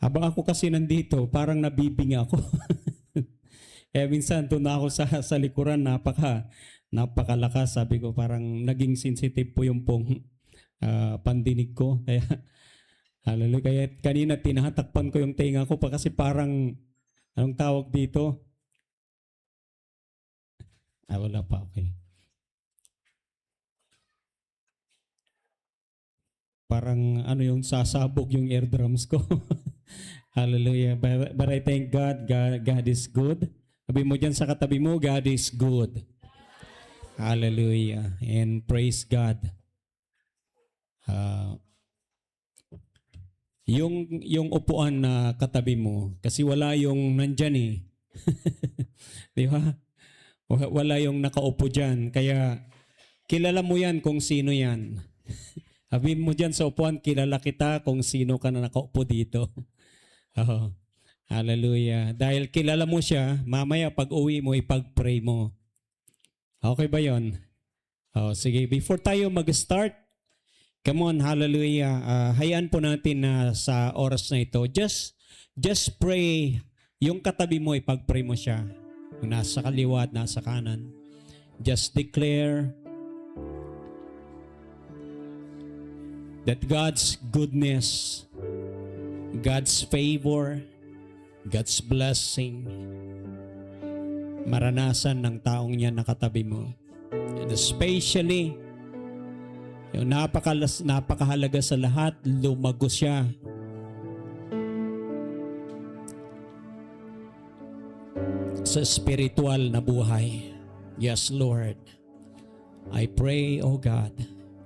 Habang ako kasi nandito, parang nabibinga ako. Kaya minsan doon ako sa likuran, napakalakas. Sabi ko parang naging sensitive po yung pandinig ko. Kaya, hallelujah. Kaya kanina tinatakpan ko yung tenga ko pa kasi parang, anong tawag dito? Wala pa, okay. Parang ano yung sasabog yung eardrums ko. Hallelujah. But I thank God, God is good. Sabi mo dyan sa katabi mo, God is good. Hallelujah. And praise God. Uh, yung upuan na katabi mo, kasi wala yung nandyan eh. Di ba? Wala yung nakaupo dyan. Kaya kilala mo yan kung sino yan. Sabihin mo dyan sa upuan, kilala kita kung sino ka na nakaupo dito. Oh, hallelujah. Dahil kilala mo siya, mamaya pag uwi mo, ipag-pray mo. Okay ba yon? Oh, sige, before tayo mag-start, come on, hallelujah. Hayaan po natin na sa oras na ito, just pray. Yung katabi mo, ipag-pray mo siya. Kung nasa kaliwa at nasa kanan. Just declare that God's goodness, God's favor, God's blessing, maranasan ng taong yan nakatabi mo. And especially, yung napakahalaga sa lahat, lumago siya. Sa spiritual na buhay. Yes, Lord. I pray, O God,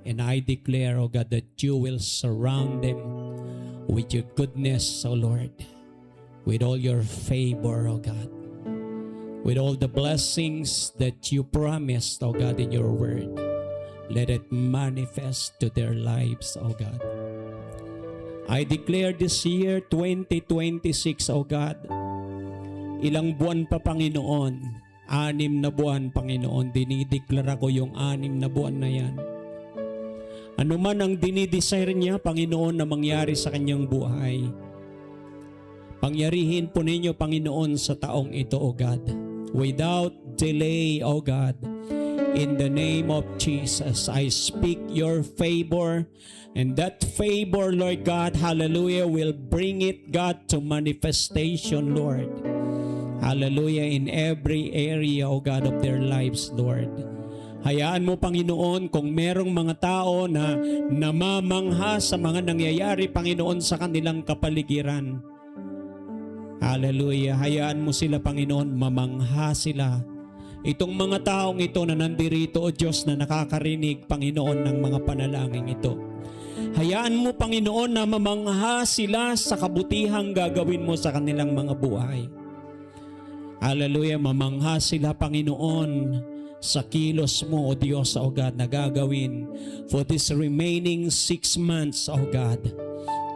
and I declare, O God, that you will surround them with your goodness, O Lord, with all your favor, O God, with all the blessings that you promised, O God, in your word. Let it manifest to their lives, O God. I declare this year, 2026, O God, ilang buwan pa, Panginoon, 6 na buwan, Panginoon, dinideklara ko yung 6 na buwan na yan. Ano man ang dinidesire niya, Panginoon, na mangyari sa kanyang buhay, pangyarihin po ninyo, Panginoon, sa taong ito, O God. Without delay, O God. In the name of Jesus, I speak your favor. And that favor, Lord God, hallelujah, will bring it, God, to manifestation, Lord. Hallelujah, in every area, O God, of their lives, Lord. Hayaan mo, Panginoon, kung merong mga tao na namamangha sa mga nangyayari, Panginoon, sa kanilang kapaligiran. Hallelujah. Hayaan mo sila, Panginoon, mamangha sila. Itong mga taong ito na nandirito, O Diyos, na nakakarinig, Panginoon, ng mga panalangin ito. Hayaan mo, Panginoon, na mamangha sila sa kabutihang gagawin mo sa kanilang mga buhay. Hallelujah. Mamangha sila, Panginoon, sa kilos mo, O Diyos, O God, na gagawin for this remaining 6 months, O God.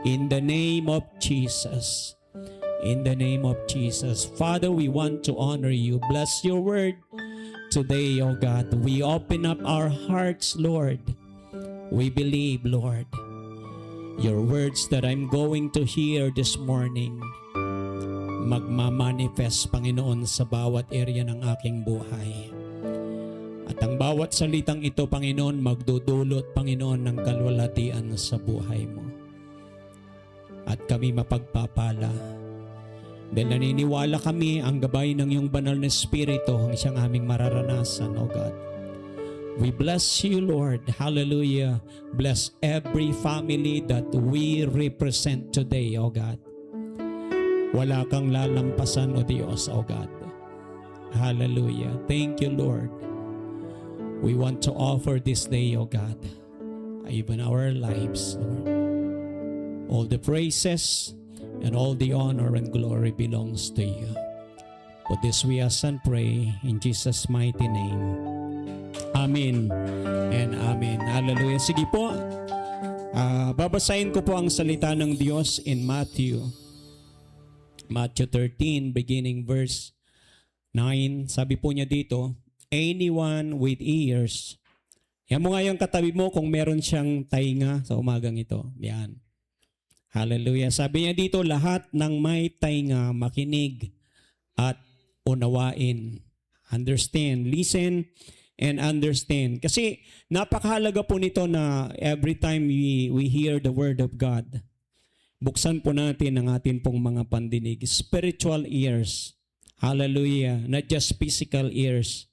In the name of Jesus. In the name of Jesus. Father, we want to honor you. Bless your word today, O God. We open up our hearts, Lord. We believe, Lord, your words that I'm going to hear this morning magmamanifest, Panginoon, sa bawat area ng aking buhay. At ang bawat salitang ito, Panginoon, magdudulot, Panginoon, ng kalwalhatian sa buhay mo. At kami mapagpapala. Dahil naniniwala kami ang gabay ng iyong banal na Espiritu ang siyang aming mararanasan, O God. We bless you, Lord. Hallelujah. Bless every family that we represent today, O God. Wala kang lalampasan, O Diyos, O God. Hallelujah. Thank you, Lord. We want to offer this day, O God, even our lives, Lord. All the praises and all the honor and glory belongs to you. For this we ask and pray in Jesus' mighty name. Amen and amen. Hallelujah. Sige po, babasahin ko po ang salita ng Diyos in Matthew 13, beginning verse 9. Sabi po niya dito, anyone with ears. Yan mo nga yung katabi mo kung meron siyang tainga sa umagang ito. Yan. Hallelujah. Sabi niya dito, lahat ng may tainga makinig at unawain. Understand, listen, and understand. Kasi napakahalaga po nito na every time we hear the word of God, buksan po natin ang atin pong mga pandinig. Spiritual ears. Hallelujah. Not just physical ears.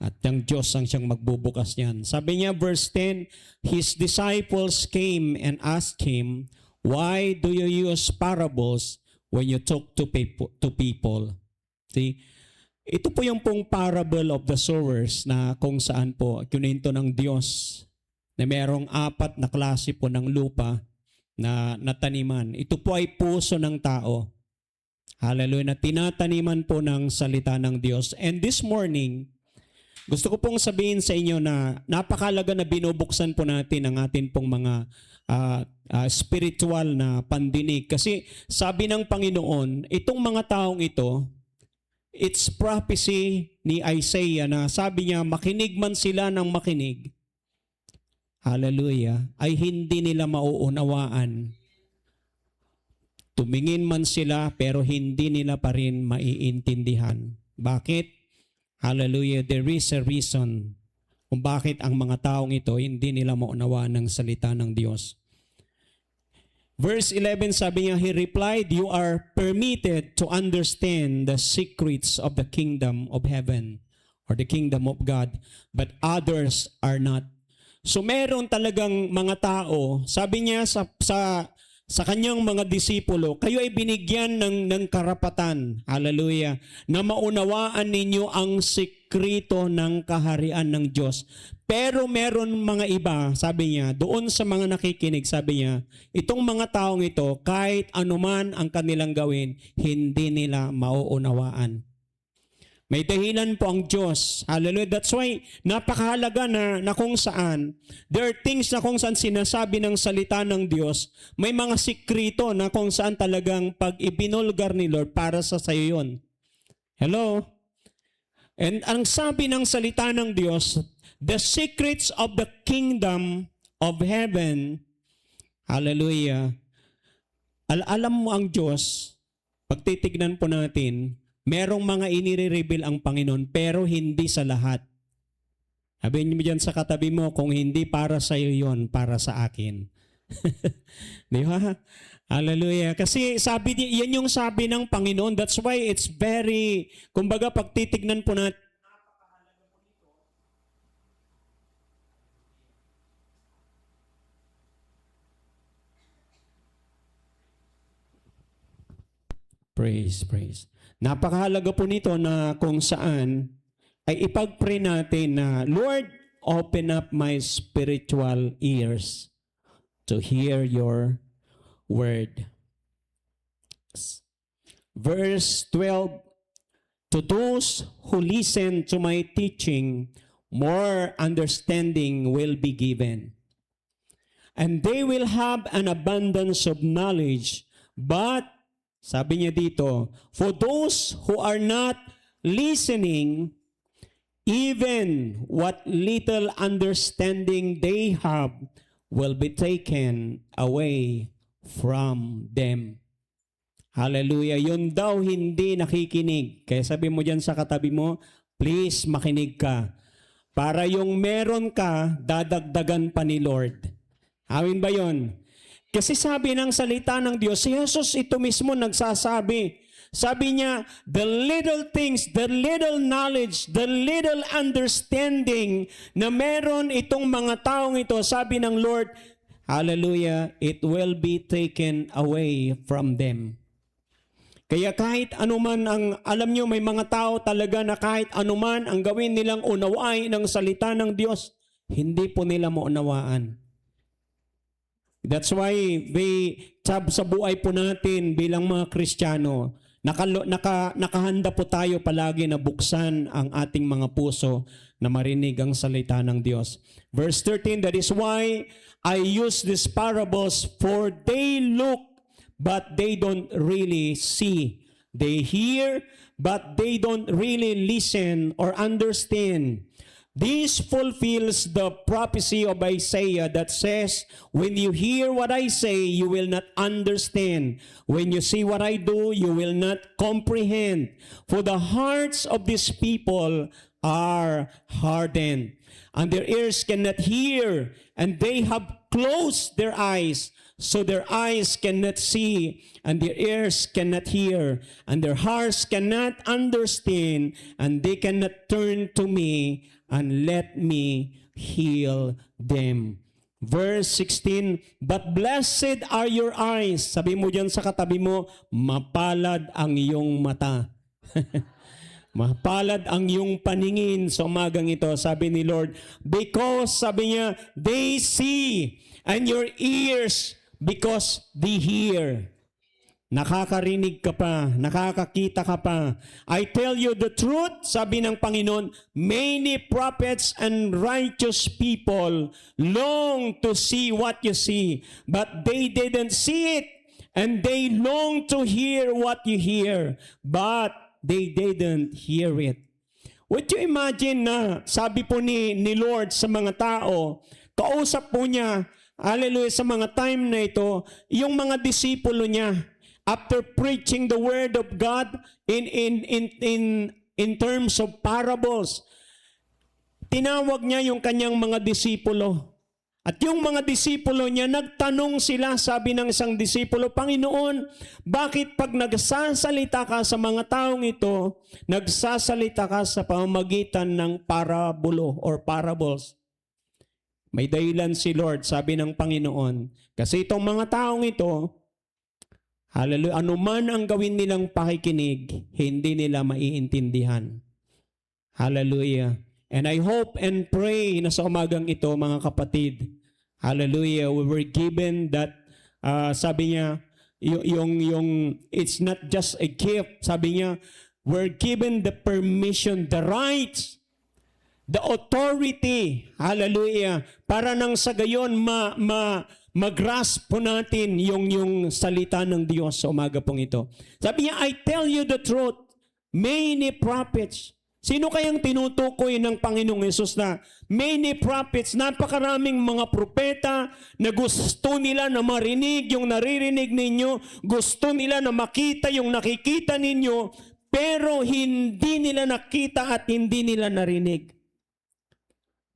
At ang Diyos ang siyang magbubukas niyan. Sabi niya, verse 10, His disciples came and asked Him, why do you use parables when you talk to people? See? Ito po yung pong parable of the sowers na kung saan po kinuwento ng Diyos na merong 4 na klase po ng lupa na nataniman. Ito po ay puso ng tao. Hallelujah, na tinataniman po ng salita ng Diyos. And this morning, gusto ko pong sabihin sa inyo na napakalaga na binubuksan po natin ang atin pong mga spiritual na pandinig. Kasi sabi ng Panginoon, itong mga taong ito, it's prophecy ni Isaiah na sabi niya, makinig man sila ng makinig. Hallelujah. Ay hindi nila mauunawaan. Tumingin man sila pero hindi nila pa rin maiintindihan. Bakit? Hallelujah. There is a reason kung bakit ang mga taong ito hindi nila maunawaan ng salita ng Diyos. Verse 11 sabi niya, He replied, you are permitted to understand the secrets of the kingdom of heaven or the kingdom of God, but others are not. So meron talagang mga tao, sabi niya sa kanyang mga disipulo, kayo ay binigyan ng karapatan, hallelujah, na maunawaan ninyo ang sekreto ng kaharian ng Diyos. Pero meron mga iba, sabi niya, doon sa mga nakikinig, sabi niya, itong mga taong ito, kahit anuman ang kanilang gawin, hindi nila mauunawaan. May dahilan po ang Diyos. Hallelujah. That's why napakahalaga na kung saan, there are things na kung saan sinasabi ng salita ng Diyos, may mga sikrito na kung saan talagang pag ibinulgar ni Lord para sa sayo yun. Hello? And ang sabi ng salita ng Diyos, the secrets of the kingdom of heaven, hallelujah, alam mo ang Diyos, pagtitignan po natin, merong mga inire-reveal ang Panginoon pero hindi sa lahat. Sabihin mo dyan sa katabi mo, kung hindi para sa iyo yon, para sa akin. Di ba? Hallelujah. Kasi sabi, yan yung sabi ng Panginoon. That's why it's very, kumbaga pagtitignan po natin, praise. Napakahalaga po nito na kung saan ay ipag-pray natin na, Lord, open up my spiritual ears to hear your word. Verse 12, to those who listen to my teaching, more understanding will be given. And they will have an abundance of knowledge, but sabi niya dito, for those who are not listening, even what little understanding they have will be taken away from them. Hallelujah. Yun daw hindi nakikinig. Kaya sabi mo dyan sa katabi mo, please makinig ka. Para yung meron ka, dadagdagan pa ni Lord. Amin ba yun? Kasi sabi ng salita ng Diyos, si Jesus ito mismo nagsasabi. Sabi niya, the little things, the little knowledge, the little understanding na meron itong mga taong ito, sabi ng Lord, hallelujah, it will be taken away from them. Kaya kahit anuman ang, alam nyo, may mga tao talaga na kahit anuman ang gawin nilang unawain ng salita ng Diyos, hindi po nila maunawaan. That's why sa buhay po natin bilang mga Kristiyano, nakahanda po tayo palagi na buksan ang ating mga puso na marinig ang salita ng Diyos. Verse 13, that is why I use these parables, for they look, but they don't really see. They hear, but they don't really listen or understand. This fulfills the prophecy of Isaiah that says, when you hear what I say, you will not understand. When you see what I do, you will not comprehend. For the hearts of these people are hardened, and their ears cannot hear, and they have closed their eyes, so their eyes cannot see, and their ears cannot hear, and their hearts cannot understand, and they cannot turn to me and let me heal them. Verse 16, but blessed are your eyes. Sabi mo dyan sa katabi mo, mapalad ang iyong mata. Mapalad ang iyong paningin sa umagang ito, sabi ni Lord. Because, sabi niya, they see, and your ears, because they hear. Nakakarinig ka pa, nakakakita ka pa. I tell you the truth, sabi ng Panginoon, many prophets and righteous people long to see what you see, but they didn't see it. And they long to hear what you hear, but they didn't hear it. Would you imagine na sabi po ni Lord sa mga tao, kausap po niya, hallelujah, sa mga time na ito, yung mga disipulo niya, after preaching the word of God in terms of parables, tinawag niya yung kanyang mga disipulo. At yung mga disipulo niya, nagtanong sila, sabi ng isang disipulo, Panginoon, bakit pag nagsasalita ka sa mga taong ito, nagsasalita ka sa pamamagitan ng parabulo or parables? May dahilan si Lord, sabi ng Panginoon. Kasi itong mga taong ito, hallelujah, anuman ang gawin nilang pakikinig, hindi nila maiintindihan. Hallelujah. And I hope and pray na sa umagang ito, mga kapatid, hallelujah, we were given that, sabi niya, it's not just a gift, sabi niya, we're given the permission, the rights, the authority, hallelujah, para nang sa gayon mag-grasp po natin yung salita ng Diyos sa umaga pong ito. Sabi niya, I tell you the truth, many prophets. Sino kayang tinutukoy ng Panginoong Yesus na many prophets, napakaraming mga propeta na gusto nila na marinig yung naririnig ninyo, gusto nila na makita yung nakikita ninyo, pero hindi nila nakita at hindi nila narinig.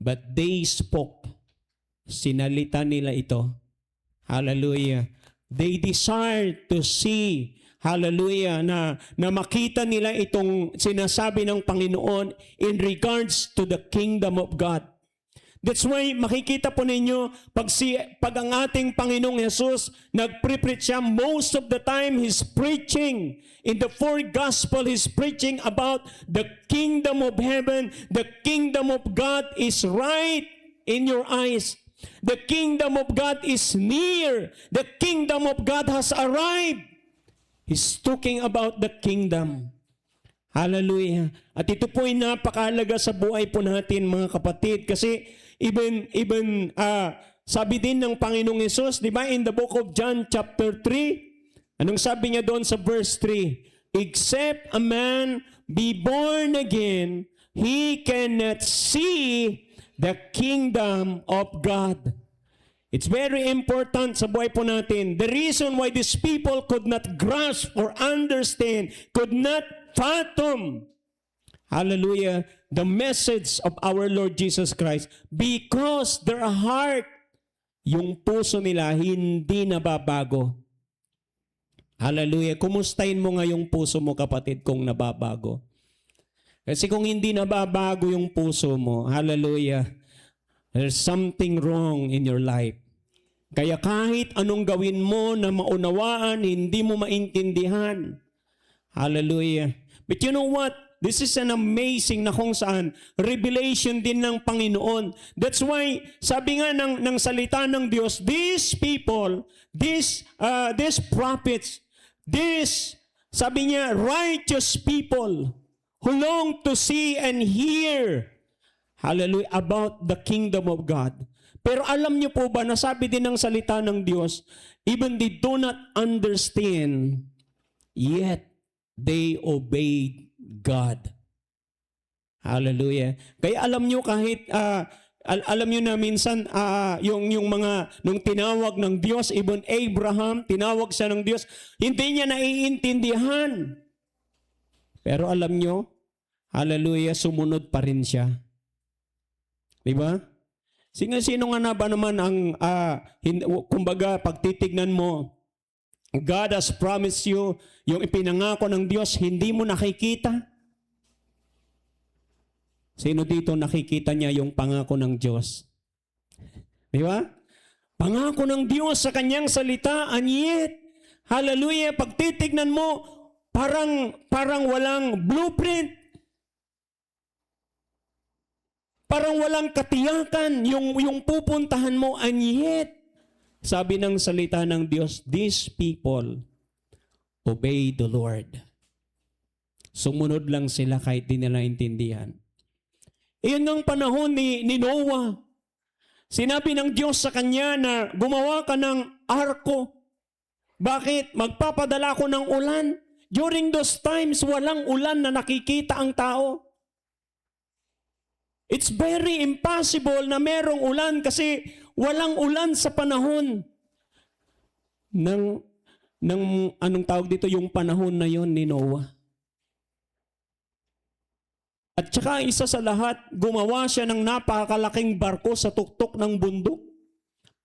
But they spoke. Sinalita nila ito. Hallelujah. They desired to see, hallelujah, na makita nila itong sinasabi ng Panginoon in regards to the kingdom of God. That's why makikita po ninyo, pag ang ating Panginoong Jesus, nagpre-preach siya, most of the time He's preaching. In the four gospel, He's preaching about the kingdom of heaven. The kingdom of God is right in your eyes. The kingdom of God is near. The kingdom of God has arrived. He's talking about the kingdom. Hallelujah. At ito po ay napakahalaga sa buhay po natin, mga kapatid, kasi even sabi din ng Panginoong Yesus, di ba, in the book of John chapter 3, anong sabi niya doon sa verse 3? Except a man be born again, he cannot see the kingdom of God. It's very important sa buhay po natin. The reason why these people could not grasp or understand, could not fathom, hallelujah, the message of our Lord Jesus Christ, because their heart, yung puso nila, hindi nababago. Hallelujah. Kumustahin mo nga yung puso mo, kapatid, kung nababago. Kasi kung hindi nababago yung puso mo, hallelujah, there's something wrong in your life. Kaya kahit anong gawin mo na maunawaan, hindi mo maintindihan. Hallelujah. But you know what? This is an amazing na kung saan revelation din ng Panginoon. That's why, sabi nga ng salita ng Diyos, these people, these prophets, sabi niya, righteous people, who long to see and hear, hallelujah, about the kingdom of God. Pero alam niyo po ba, nasabi din ng salita ng Diyos, even they do not understand, yet they obeyed God. Hallelujah. Kaya alam nyo kahit alam nyo na minsan yung mga nung tinawag ng Diyos, even Abraham, tinawag siya ng Diyos, hindi niya naiintindihan. Pero alam nyo, hallelujah, sumunod pa rin siya. Di ba? Sino nga na ba naman ang, kumbaga, pagtitignan mo, God has promised you, yung ipinangako ng Diyos, hindi mo nakikita. Sino dito nakikita niya yung pangako ng Diyos? Di ba? Pangako ng Diyos sa kanyang salita, and yet, hallelujah, pagtitignan mo, parang walang blueprint. Parang walang katiyakan yung pupuntahan mo, and yet, sabi ng salita ng Diyos, these people obey the Lord. Sumunod lang sila kahit di nila intindihan. Iyon ang panahon ni Noah. Sinabi ng Diyos sa kanya na gumawa ka ng arko. Bakit? Magpapadala ko ng ulan. During those times, walang ulan na nakikita ang tao. It's very impossible na merong ulan kasi walang ulan sa panahon ng anong tawag dito, yung panahon na yon ni Noah. At saka isa sa lahat, gumawa siya ng napakalaking barko sa tuktok ng bundok.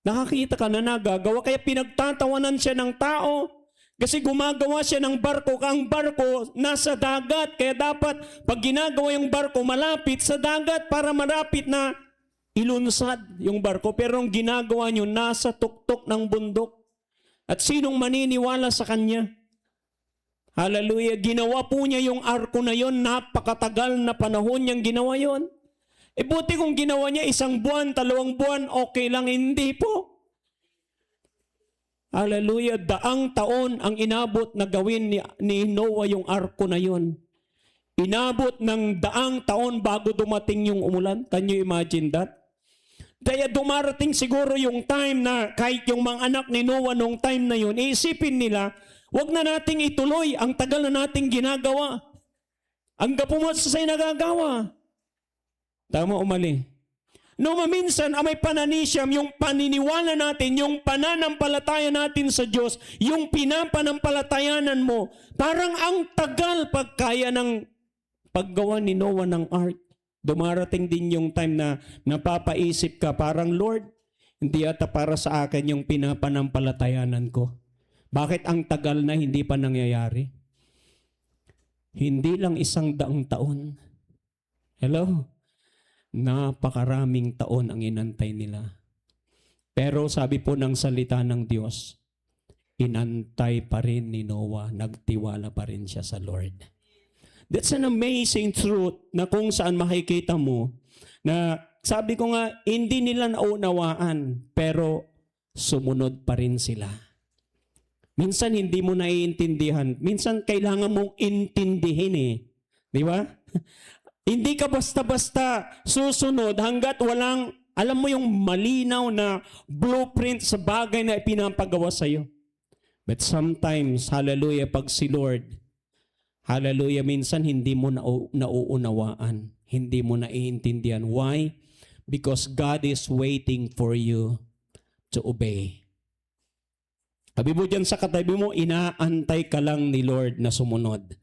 Nakakita ka na nagagawa, kaya pinagtatawanan siya ng tao kasi gumagawa siya ng barko. Ang barko nasa dagat, kaya dapat pag ginagawa yung barko malapit sa dagat para malapit na ilunsad yung barko. Pero ang ginagawa niyo nasa tuktok ng bundok. At sinong maniniwala sa kanya? Hallelujah. Ginawa po niya yung arko na yon, napakatagal na panahon niyang ginawa yon. Buti kung ginawa niya 1 buwan, 2 buwan, okay lang, hindi po. Hallelujah. 100 taon ang inabot na gawin ni Noah yung arko na yon. Inabot ng 100 taon bago dumating yung umulan. Can you imagine that? Kaya dumarating siguro yung time na kahit yung mga anak ni Noah nung time na yun, iisipin nila, wag na nating ituloy ang tagal na nating ginagawa. Ang gapumot sa say nagagawa. Tama o mali? No, minsan may pananisyam, yung paniniwala natin, yung pananampalataya natin sa Diyos, yung pinapanampalatayanan mo, parang ang tagal pagkaya ng paggawa ni Noah ng ark. Dumarating din yung time na napapaisip ka, parang Lord, hindi ata para sa akin yung pinapanampalatayanan ko. Bakit ang tagal na hindi pa nangyayari? Hindi lang 100 taon. Hello? Napakaraming taon ang inantay nila. Pero sabi po ng salita ng Diyos, inantay pa rin ni Noah, nagtiwala pa rin siya sa Lord. That's an amazing truth na kung saan makikita mo na sabi ko nga, hindi nila naunawaan, pero sumunod pa rin sila. Minsan hindi mo naiintindihan. Minsan kailangan mong intindihin eh. Di ba? Hindi ka basta-basta susunod hanggat walang, alam mo yung malinaw na blueprint sa bagay na ipinapagawa sa'yo. But sometimes, hallelujah, pag si Lord, hallelujah, minsan hindi mo nauunawaan. Hindi mo naiintindihan. Why? Because God is waiting for you to obey. Sabi mo dyan sa katabi mo, inaantay ka lang ni Lord na sumunod.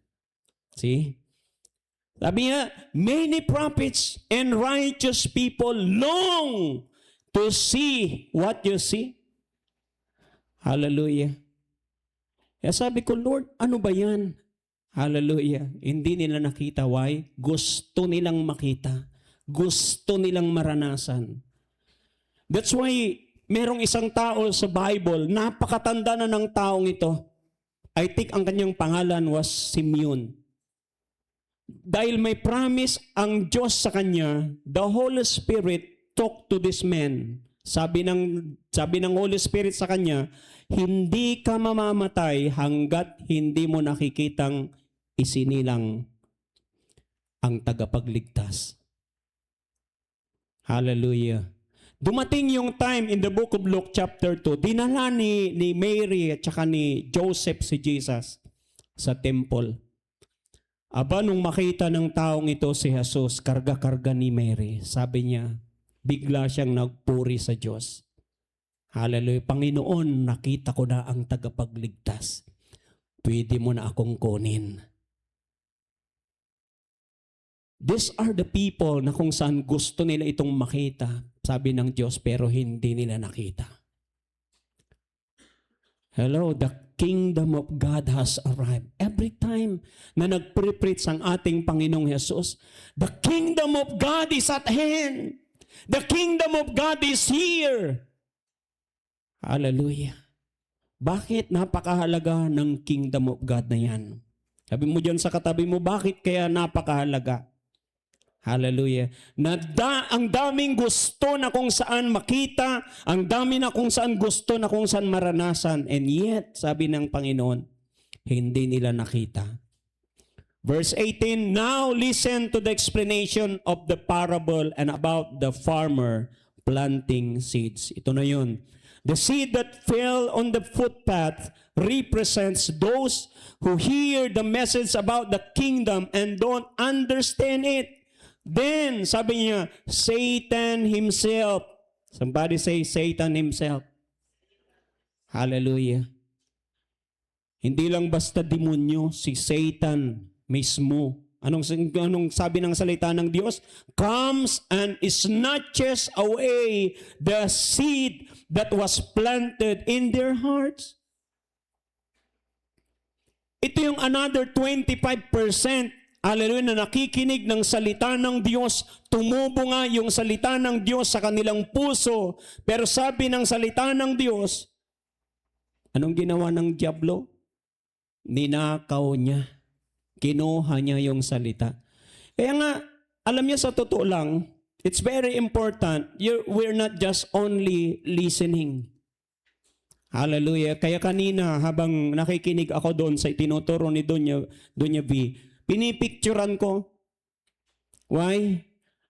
See? Sabi niya, many prophets and righteous people long to see what you see. Hallelujah. Kaya sabi ko, Lord, ano ba yan? Hallelujah. Hindi nila nakita. Why? Gusto nilang makita. Gusto nilang maranasan. That's why merong isang tao sa Bible, napakatanda na ng taong ito. I think ang kanyang pangalan was Simeon. Dahil may promise ang Diyos sa kanya, the Holy Spirit talked to this man. Sabi ng Holy Spirit sa kanya, hindi ka mamamatay hanggat hindi mo nakikitang isinilang ang tagapagligtas. Hallelujah. Dumating yung time in the book of Luke chapter 2, dinala ni Mary at saka ni Joseph si Jesus sa temple. Aba, nung makita ng taong ito si Jesus, karga-karga ni Mary, sabi niya, bigla siyang nagpuri sa Diyos. Hallelujah. Panginoon, nakita ko na ang tagapagligtas. Pwede mo na akong kunin. These are the people na kung saan gusto nila itong makita, sabi ng Diyos, pero hindi nila nakita. Hello, the kingdom of God has arrived. Every time na nagpre-preach ang ating Panginoong Jesus, the kingdom of God is at hand. The kingdom of God is here. Hallelujah. Bakit napakahalaga ng kingdom of God na yan? Sabi mo dyan sa katabi mo, bakit kaya napakahalaga? Hallelujah. Ang daming gusto na kung saan makita, ang dami na kung saan gusto na kung saan maranasan. And yet, sabi ng Panginoon, hindi nila nakita. Verse 18, now listen to the explanation of the parable and about the farmer planting seeds. Ito na yun. The seed that fell on the footpath represents those who hear the message about the kingdom and don't understand it. Then, sabi niya, Satan himself. Somebody say, Satan himself. Hallelujah. Hindi lang basta demonyo, si Satan mismo. Anong sabi ng salita ng Diyos? Comes and snatches away the seed that was planted in their hearts. Ito yung another 25%. Hallelujah, na nakikinig ng salita ng Diyos, tumubo nga yung salita ng Diyos sa kanilang puso. Pero sabi ng salita ng Diyos, anong ginawa ng diablo? Ninakaw niya. Kinuha niya yung salita. Kaya nga, alam niya sa totoo lang, it's very important, we're not just only listening. Hallelujah. Kaya kanina, habang nakikinig ako doon sa itinuturo ni Doña V, pinipicturan ko. Why?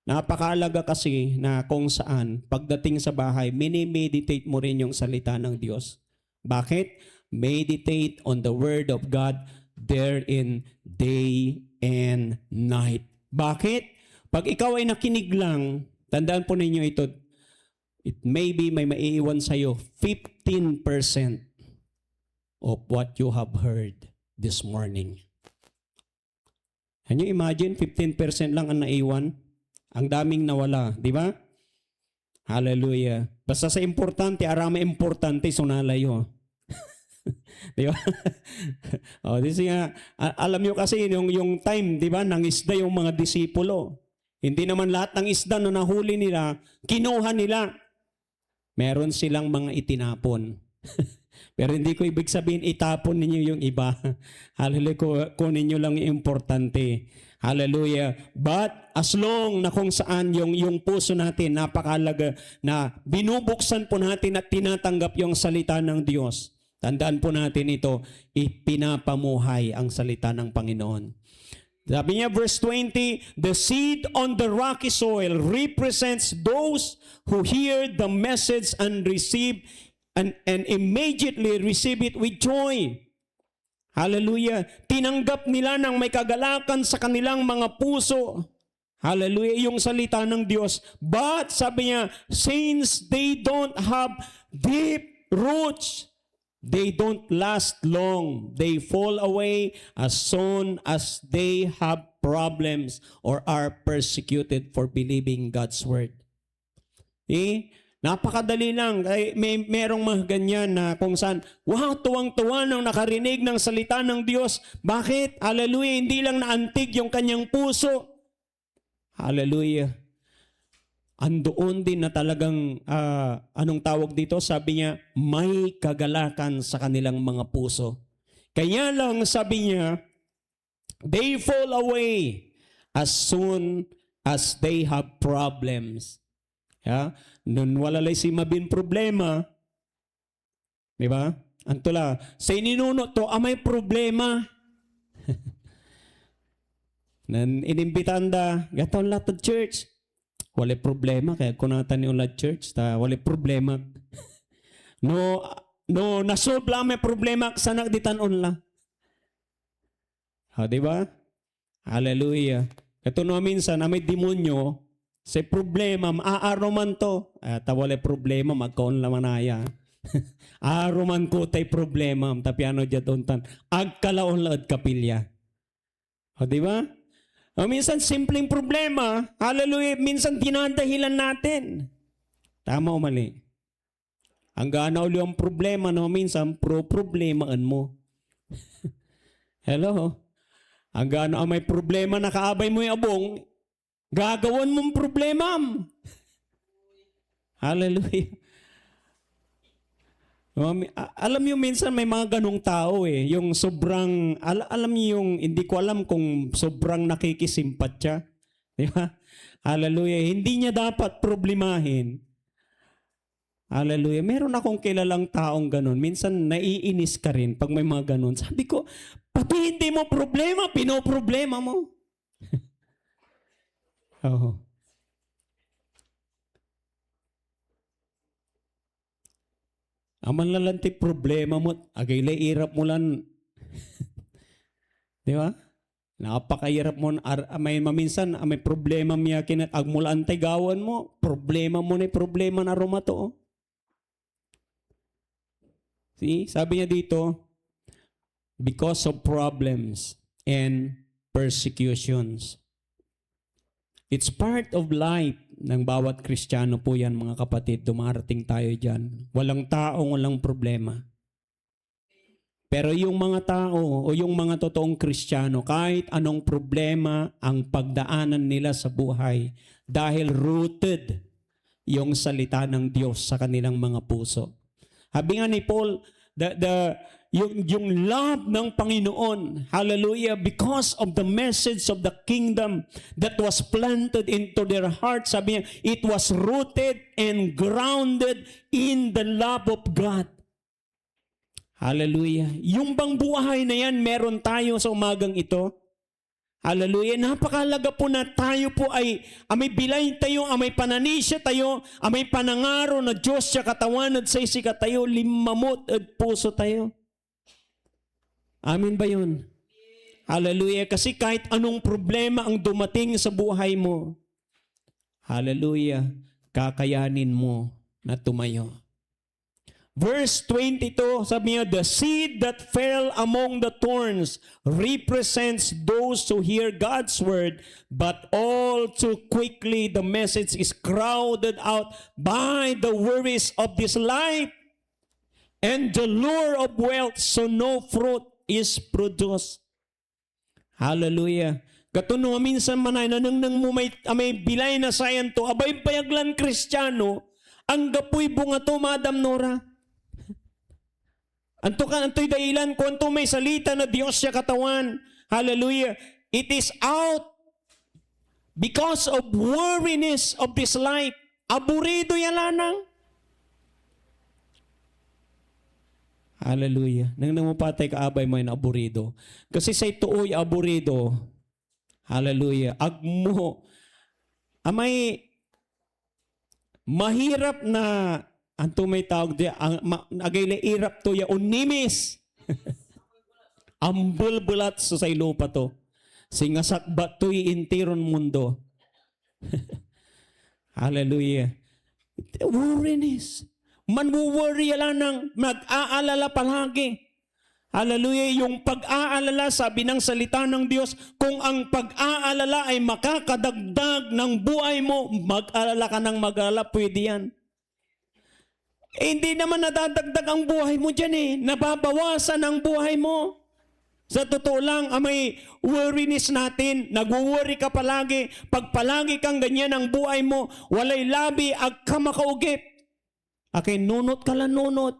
Napakahalaga kasi na kung saan, pagdating sa bahay, mini-meditate mo rin yung salita ng Diyos. Bakit? Meditate on the Word of God therein day and night. Bakit? Pag ikaw ay nakinig lang, tandaan po ninyo ito, it may be may maiiwan sa'yo 15% of what you have heard this morning. Can you imagine, 15% lang ang naiwan? Ang daming nawala, di ba? Hallelujah. Basta sa importante, arama importante, sunalayo. Di ba? Alam nyo kasi yung time, di ba, nangisda yung mga disipulo. Hindi naman lahat ng isda na nahuli nila, kinuha nila. Meron silang mga itinapon. Pero hindi ko ibig sabihin itapon ninyo yung iba. Hallelujah, kunin nyo lang yung importante. Hallelujah. But as long na kung saan yung puso natin napakahalaga na binubuksan po natin at tinatanggap yung salita ng Diyos. Tandaan po natin ito, ipinapamuhay ang salita ng Panginoon. Sabi niya, verse 20, the seed on the rocky soil represents those who hear the message and receive and immediately receive it with joy. Hallelujah. Tinanggap nila ng may kagalakan sa kanilang mga puso. Hallelujah. Yung salita ng Diyos. But, sabi niya, since they don't have deep roots, they don't last long. They fall away as soon as they have problems or are persecuted for believing God's word. Napakadali lang. Merong mga ganyan na kung saan, wow, tuwang-tuwa nang nakarinig ng salita ng Diyos. Bakit? Hallelujah. Hindi lang naantig yung kanyang puso. Hallelujah. Andoon din na talagang, anong tawag dito? Sabi niya, may kagalakan sa kanilang mga puso. Kaya lang, sabi niya, they fall away as soon as they have problems. Ya, nun walalay si mabin problema. Di ba? Antula, sa ininuno to, may problema. Nan inimbitan da, gaton latod church. Wala problema, kaya kunatan ni ulat church, wala problema. no, nasolve lang may problema, sanak ditanon la. Ha, di ba? Hallelujah. Ito na minsan, may demonyo, sa problema, aaroman to. Tawala problema, magkaon laman naya. Aaroman ko tay problema, tapi ano dyan tuntan, agkalaon laad kapilya. O, di ba? O, minsan, simpleng problema, hallelujah, minsan dinadahilan natin. Tama o mali? Ang gana uli ang problema, no? Minsan, problemaan mo. Hello? Ang gana may problema, nakaabay mo yung abong, gagawan mong problema. Hallelujah. Alam niyo minsan may mga ganong tao yung sobrang, alam niyo yung, hindi ko alam kung sobrang nakikisimpatya. Di ba? Hallelujah. Hindi niya dapat problemahin. Hallelujah. Meron akong kilalang taong ganon. Minsan naiinis ka rin pag may mga ganon. Sabi ko, pati hindi mo problema, pinoproblema mo. Oo. Aman lalanti problema mo, agay irap mo lang. Di ba? Napakahirap mo, may maminsan, may problema miya kinat, agmulaan gawan mo, problema mo na problema na rumato. See, sabi niya dito, because of problems and persecutions. It's part of life ng bawat Kristiyano po yan, mga kapatid. Dumarating tayo dyan. Walang taong walang problema. Pero yung mga tao o yung mga totoong Kristiyano, kahit anong problema ang pagdaanan nila sa buhay, dahil rooted yung salita ng Diyos sa kanilang mga puso. Sabi nga ni Paul, yung love ng Panginoon, hallelujah, because of the message of the kingdom that was planted into their hearts, sabi niya, it was rooted and grounded in the love of God. Hallelujah. Yung bang buhay na yan, meron tayo sa umagang ito? Hallelujah. Napakalaga po na tayo po ay amay bilay tayo, amay pananisya tayo, amay panangaro na Diyos siya katawan at sa isika tayo, limamot at puso tayo. Amin ba yun? Hallelujah. Kasi kahit anong problema ang dumating sa buhay mo, hallelujah, kakayanin mo na tumayo. Verse 22, sabi niya, the seed that fell among the thorns represents those who hear God's word, but all too quickly the message is crowded out by the worries of this life and the lure of wealth, so no fruit is produced. Hallelujah. Katuno, minsan manay na nang mo may bilay na sayan to, abay payaglan Kristiyano, ang gapoy bunga to, Madam Nora. Anto'y dahilan kung anto may salita na Diyos siya katawan. Hallelujah. It is out because of worriness of this life. Aburido yan lanang. Hallelujah. Nang namupatay ka abay mo yung aburido. Kasi sa ito'y aburido. Hallelujah. Agmo. Amay mahirap na anto may tawag diya, agay irap to ya unimis. Ambul-bulat sa lupa to. Singasakbat to'y intiron mundo. Hallelujah. Worriness. Manwuworry lang ng mag-aalala palagi. Hallelujah. Yung pag-aalala, sabi ng salita ng Diyos, kung ang pag-aalala ay makakadagdag ng buhay mo, mag-alala ka ng mag-alala, pwede yan. Hindi naman nadadagdag ang buhay mo dyan Nababawasan ang buhay mo. Sa totoo lang, may worriness natin. Nag-worry ka palagi. Pag palagi kang ganyan ang buhay mo, walay labi, ag ka makaugip. Akin, nunot ka lang, nunot.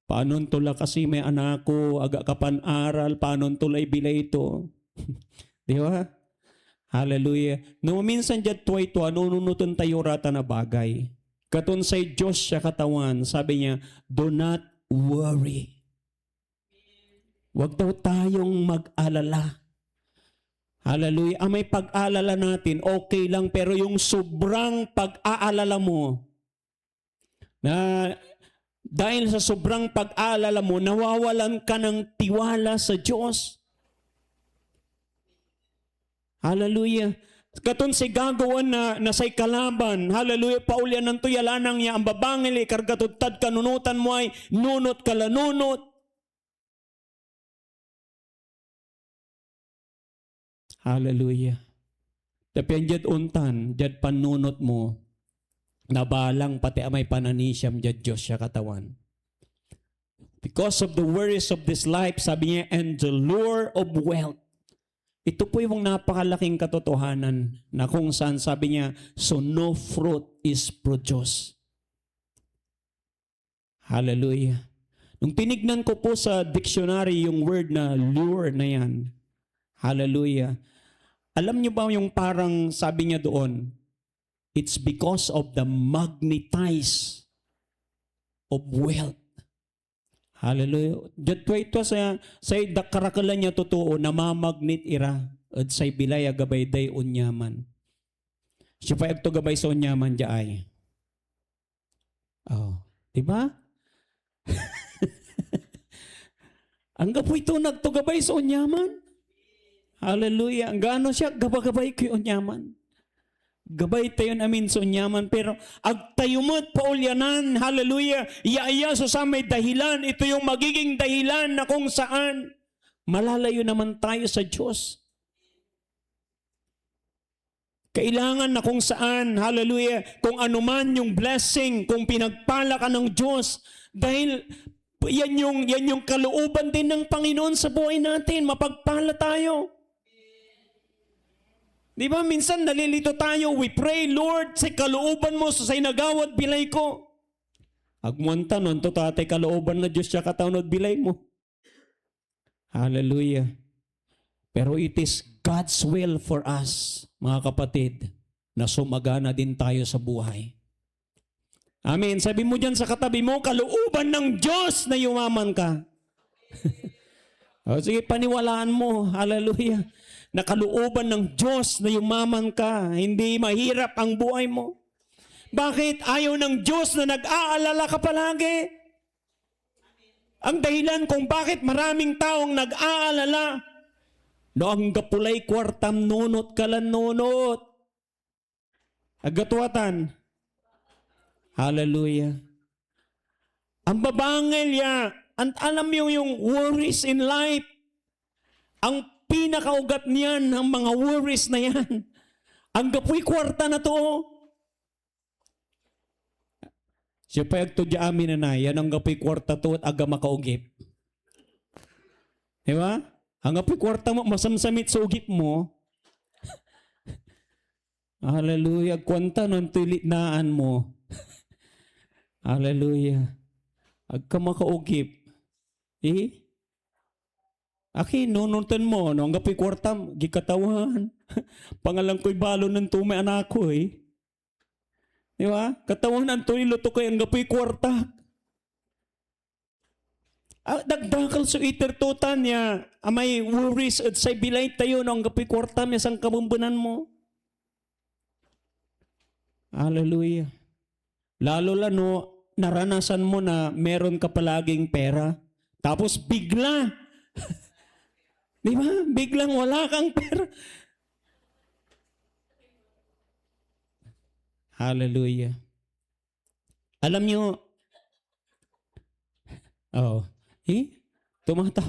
Paano tula kasi may anak ko, aga ka pan-aral, paano tulay bilay ito? Di ba? Hallelujah. No, minsan dyan ito, nununutan tayo rata na bagay. Katun sa Diyos siya katawan, sabi niya, do not worry. Huwag daw tayong mag-alala. Hallelujah. May pag-alala natin, okay lang, pero yung sobrang pag-aalala mo, na dahil sa sobrang pag-aalala mo, nawawalan ka ng tiwala sa Diyos. Hallelujah. Katon si gagawan na say kalaban. Hallelujah. Paulyan ng tuyalanang niya ang babangil, ikargatutad kanunutan mo ay nunot kalanunot. Hallelujah. Tapi jad untan, jad panunot mo, nabalang pati amay pananisyam jad Diyos siya katawan. Because of the worries of this life, sabi niya, and the lure of wealth. Ito po yung napakalaking katotohanan na kung saan sabi niya, so no fruit is produced. Hallelujah. Nung tinignan ko po sa dictionary yung word na lure na yan, hallelujah. Alam niyo ba yung parang sabi niya doon, it's because of the magnetize of wealth. Hallelujah. Jadto ito sa dakarakalan niya totoo, namamagnet ira at say bilay agabay day unyaman. Siya pa ito gabay sa unyaman di ay. Oh, diba? Ang gapo ito nagtugabay sa unyaman. Hallelujah. Ang gaano siya, gabagabay ko yung unyaman. Gabay tayo namin sa unyaman, pero agtayumot paulyanan, hallelujah, iaya sa may dahilan, ito yung magiging dahilan na kung saan malalayo naman tayo sa Diyos. Kailangan na kung saan, hallelujah, kung anuman yung blessing, kung pinagpala ka ng Diyos, dahil yan yung kalooban din ng Panginoon sa buhay natin, mapagpala tayo. Di ba, minsan nalilito tayo, we pray, Lord, sa kalooban mo, sa nagawad bilay ko. Agmuanta nun, to tatay kalooban na Diyos siya kataunod bilay mo. Hallelujah. Pero it is God's will for us, mga kapatid, na sumagana din tayo sa buhay. Amen. Sabi mo dyan sa katabi mo, kalooban ng Diyos na yumaman ka. O, sige, paniwalaan mo. Hallelujah. Nakalooban ng Diyos na yumaman ka, hindi mahirap ang buhay mo. Bakit? Ayaw ng Diyos na nag-aalala ka palagi. Ang dahilan kung bakit maraming taong nag-aalala, noong gapulay kwartam nunot kalan nunot. Agatuatan. Hallelujah. Ang babangil ya, alam mo yung worries in life, ang pinakaugat niyan, ang mga worries na yan. Ang gapoy kwarta na to. Siya pa yung tudya amin na yan, ang gapoy kwarta to at aga makaugip. Diba? Ang gapoy kwarta mo, masamsamit sa ugip mo. Hallelujah. Kwanta nun tulit naan mo. Hallelujah. Agka makaugip. Aki, nununtan mo, no? Ang gapoy kwartam, gikatawan. Pangalang ko'y balo ng tumay anak ko eh. Di ba? Katawan ng tuloy luto ko ang gapoy kwarta. Dagdakal so itertutan niya, amay worries at say bilay tayo no? Ang gapoy kwartam niya sang kabumbunan mo. Hallelujah. Lalo lang no, naranasan mo na meron ka palaging pera, tapos bigla, di ba? Biglang wala kang pera. Hallelujah. Alam nyo, tumata.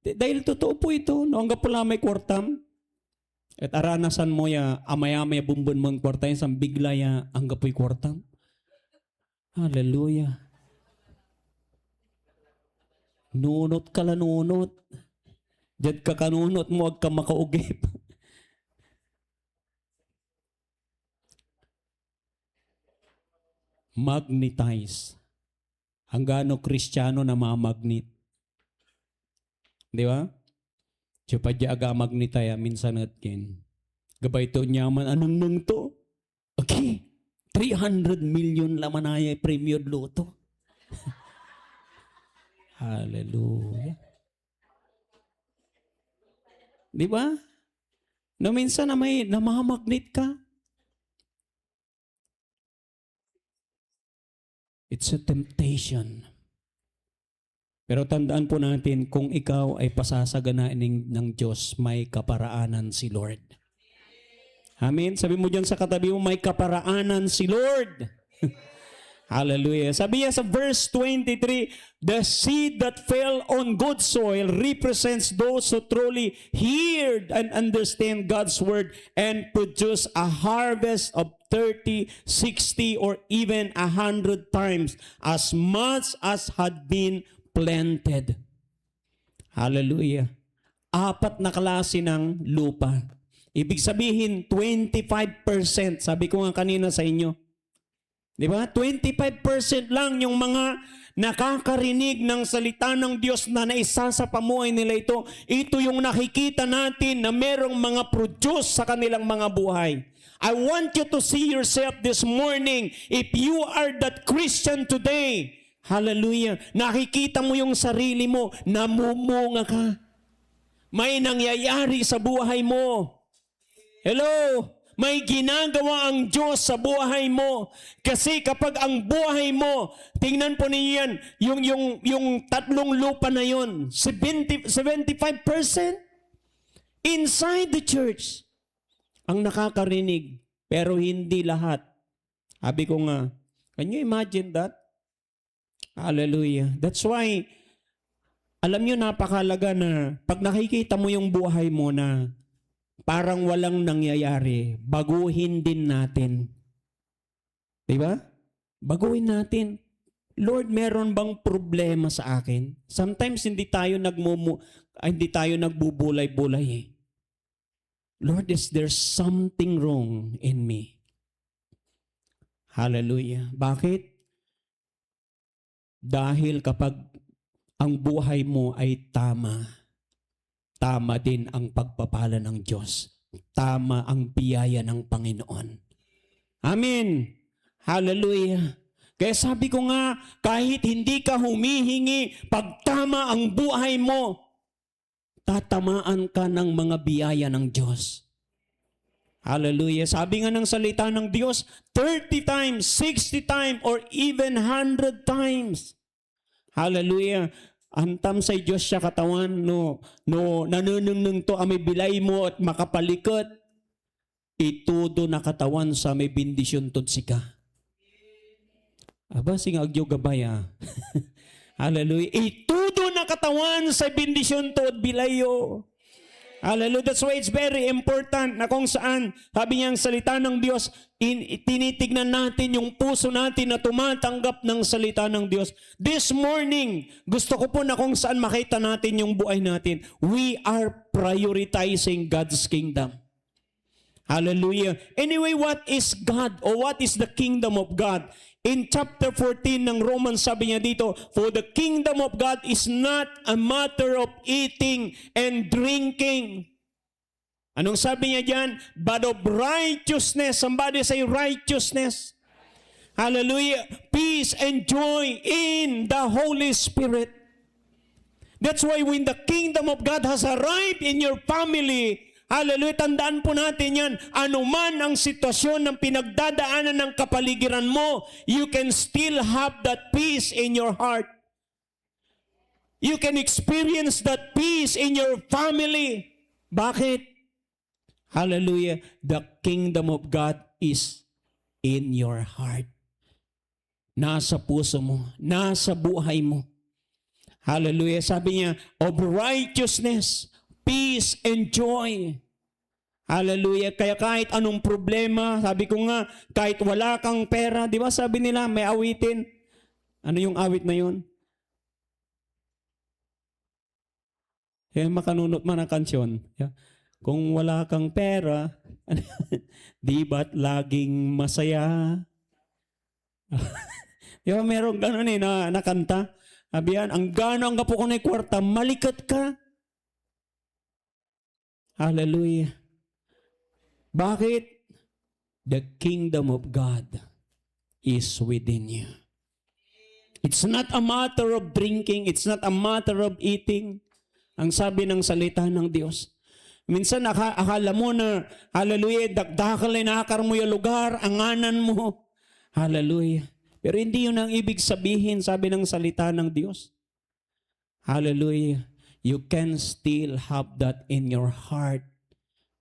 Dahil totoo po ito, no? Hanggang pala may kwartam, at aranasan mo ya, amaya-amaya bumbun mong kwartam, isang bigla ya, hanggang po'y kwartam. Hallelujah. Nunot ka lang nunot. Diyan ka kanunot mo, huwag ka makaugip. Magnetize. Hanggano Kristiyano na mamagnet. Di ba? Siya pa diya aga magnetaya minsan natkin. Gabay to nyaman, anong nang to? Okay. 300 million laman ay premium loto. Hallelujah. Di ba? No, minsan na may namamagnet ka. It's a temptation. Pero tandaan po natin, kung ikaw ay pasasaganain ng Diyos, may kaparaanan si Lord. Amen? Sabi mo dyan sa katabi mo, may kaparaanan si Lord. Hallelujah. Sabi niya sa verse 23, the seed that fell on good soil represents those who truly heard and understand God's word and produce a harvest of 30, 60, or even 100 times as much as had been planted. Hallelujah. 4 na klase ng lupa. Ibig sabihin, 25%. Sabi ko nga kanina sa inyo, di ba? 25% lang yung mga nakakarinig ng salita ng Diyos na naisa sa pamuhay nila ito. Ito yung nakikita natin na merong mga produce sa kanilang mga buhay. I want you to see yourself this morning. If you are that Christian today, hallelujah, nakikita mo yung sarili mo, namumunga ka. May nangyayari sa buhay mo. Hello? May ginagawa ang Diyos sa buhay mo. Kasi kapag ang buhay mo, tingnan po niyo yan, yung 3 lupa na yon, 75% inside the church ang nakakarinig, pero hindi lahat. Sabi ko nga, can you imagine that? Hallelujah. That's why, alam niyo napakalaga na pag nakikita mo yung buhay mo na parang walang nangyayari, baguhin din natin. Diba? Baguhin natin. Lord, meron bang problema sa akin? Sometimes hindi tayo nagbubulay-bulay eh. Lord, is there something wrong in me? Hallelujah. Bakit? Dahil kapag ang buhay mo ay tama, tama din ang pagpapala ng Diyos. Tama ang biyaya ng Panginoon. Amen. Hallelujah. Kaya sabi ko nga, kahit hindi ka humihingi, pag tama ang buhay mo, tatamaan ka ng mga biyaya ng Diyos. Hallelujah. Sabi nga ng salita ng Diyos, 30 times, 60 times, or even 100 times. Hallelujah. Antam sa Diyos siya katawan, no nanunung to amay bilay mo at makapalikot, itudo na katawan sa may bindisyon tod sika. Aba, singagyo gabaya. Hallelujah. Itudo na katawan sa bindisyon tod bilayo. Hallelujah. That's why it's very important na kung saan, sabi niya ang salita ng Diyos, tinitignan natin yung puso natin na tumatanggap ng salita ng Diyos. This morning, gusto ko po na kung saan makita natin yung buhay natin. We are prioritizing God's kingdom. Hallelujah. Anyway, what is God or what is the kingdom of God? In chapter 14 ng Romans, sabi niya dito, for the kingdom of God is not a matter of eating and drinking. Anong sabi niya dyan? But of righteousness. Somebody say righteousness. Hallelujah. Peace and joy in the Holy Spirit. That's why when the kingdom of God has arrived in your family, hallelujah, tandaan po natin yan, anuman ang sitwasyon ng pinagdadaanan ng kapaligiran mo, you can still have that peace in your heart. You can experience that peace in your family. Bakit? Hallelujah, the kingdom of God is in your heart. Nasa puso mo, nasa buhay mo. Hallelujah, sabi niya, of righteousness, peace and joy. Hallelujah. Kaya kahit anong problema, sabi ko nga, kahit wala kang pera, di ba sabi nila, may awitin. Ano yung awit na yun? Kaya makanunot man ang kansyon. Kung wala kang pera, di ba't laging masaya? Di ba meron ganun na kanta? Sabi yan, ang gano ang kapo ko na kwarta, malikat ka. Hallelujah. Bakit? The kingdom of God is within you. It's not a matter of drinking. It's not a matter of eating. Ang sabi ng salita ng Diyos. Minsan akala mo na, hallelujah, dakdakal na nakakar mo yung lugar, anganan mo. Hallelujah. Pero hindi yun ang ibig sabihin, sabi ng salita ng Diyos. Hallelujah. You can still have that in your heart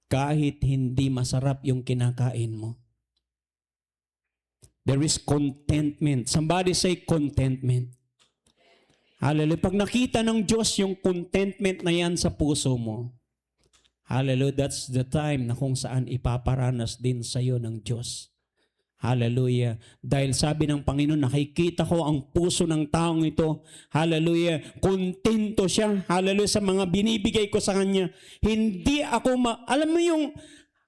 kahit hindi masarap yung kinakain mo. There is contentment. Somebody say contentment. Hallelujah. Pag nakita ng Diyos yung contentment na yan sa puso mo, hallelujah, that's the time na kung saan ipaparanas din sa iyo ng Diyos. Hallelujah. Dahil sabi ng Panginoon, nakikita ko ang puso ng taong ito. Hallelujah. Kontento siya. Hallelujah. Sa mga binibigay ko sa kanya. Hindi ako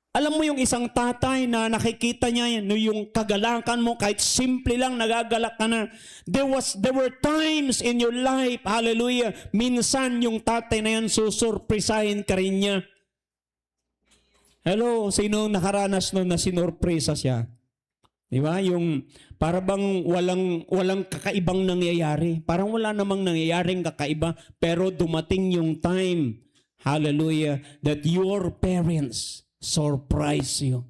alam mo yung isang tatay na nakikita niya yung kagalakan mo, kahit simple lang nagagalak ka na. There were times in your life, hallelujah, minsan yung tatay na yan susurprisahin ka rin niya. Hello, sino nakaranas nun na sinurpresa siya? Di ba? Yung para bang walang kakaibang nangyayari. Parang wala namang nangyayaring kakaiba, pero dumating yung time, hallelujah, that your parents surprise you.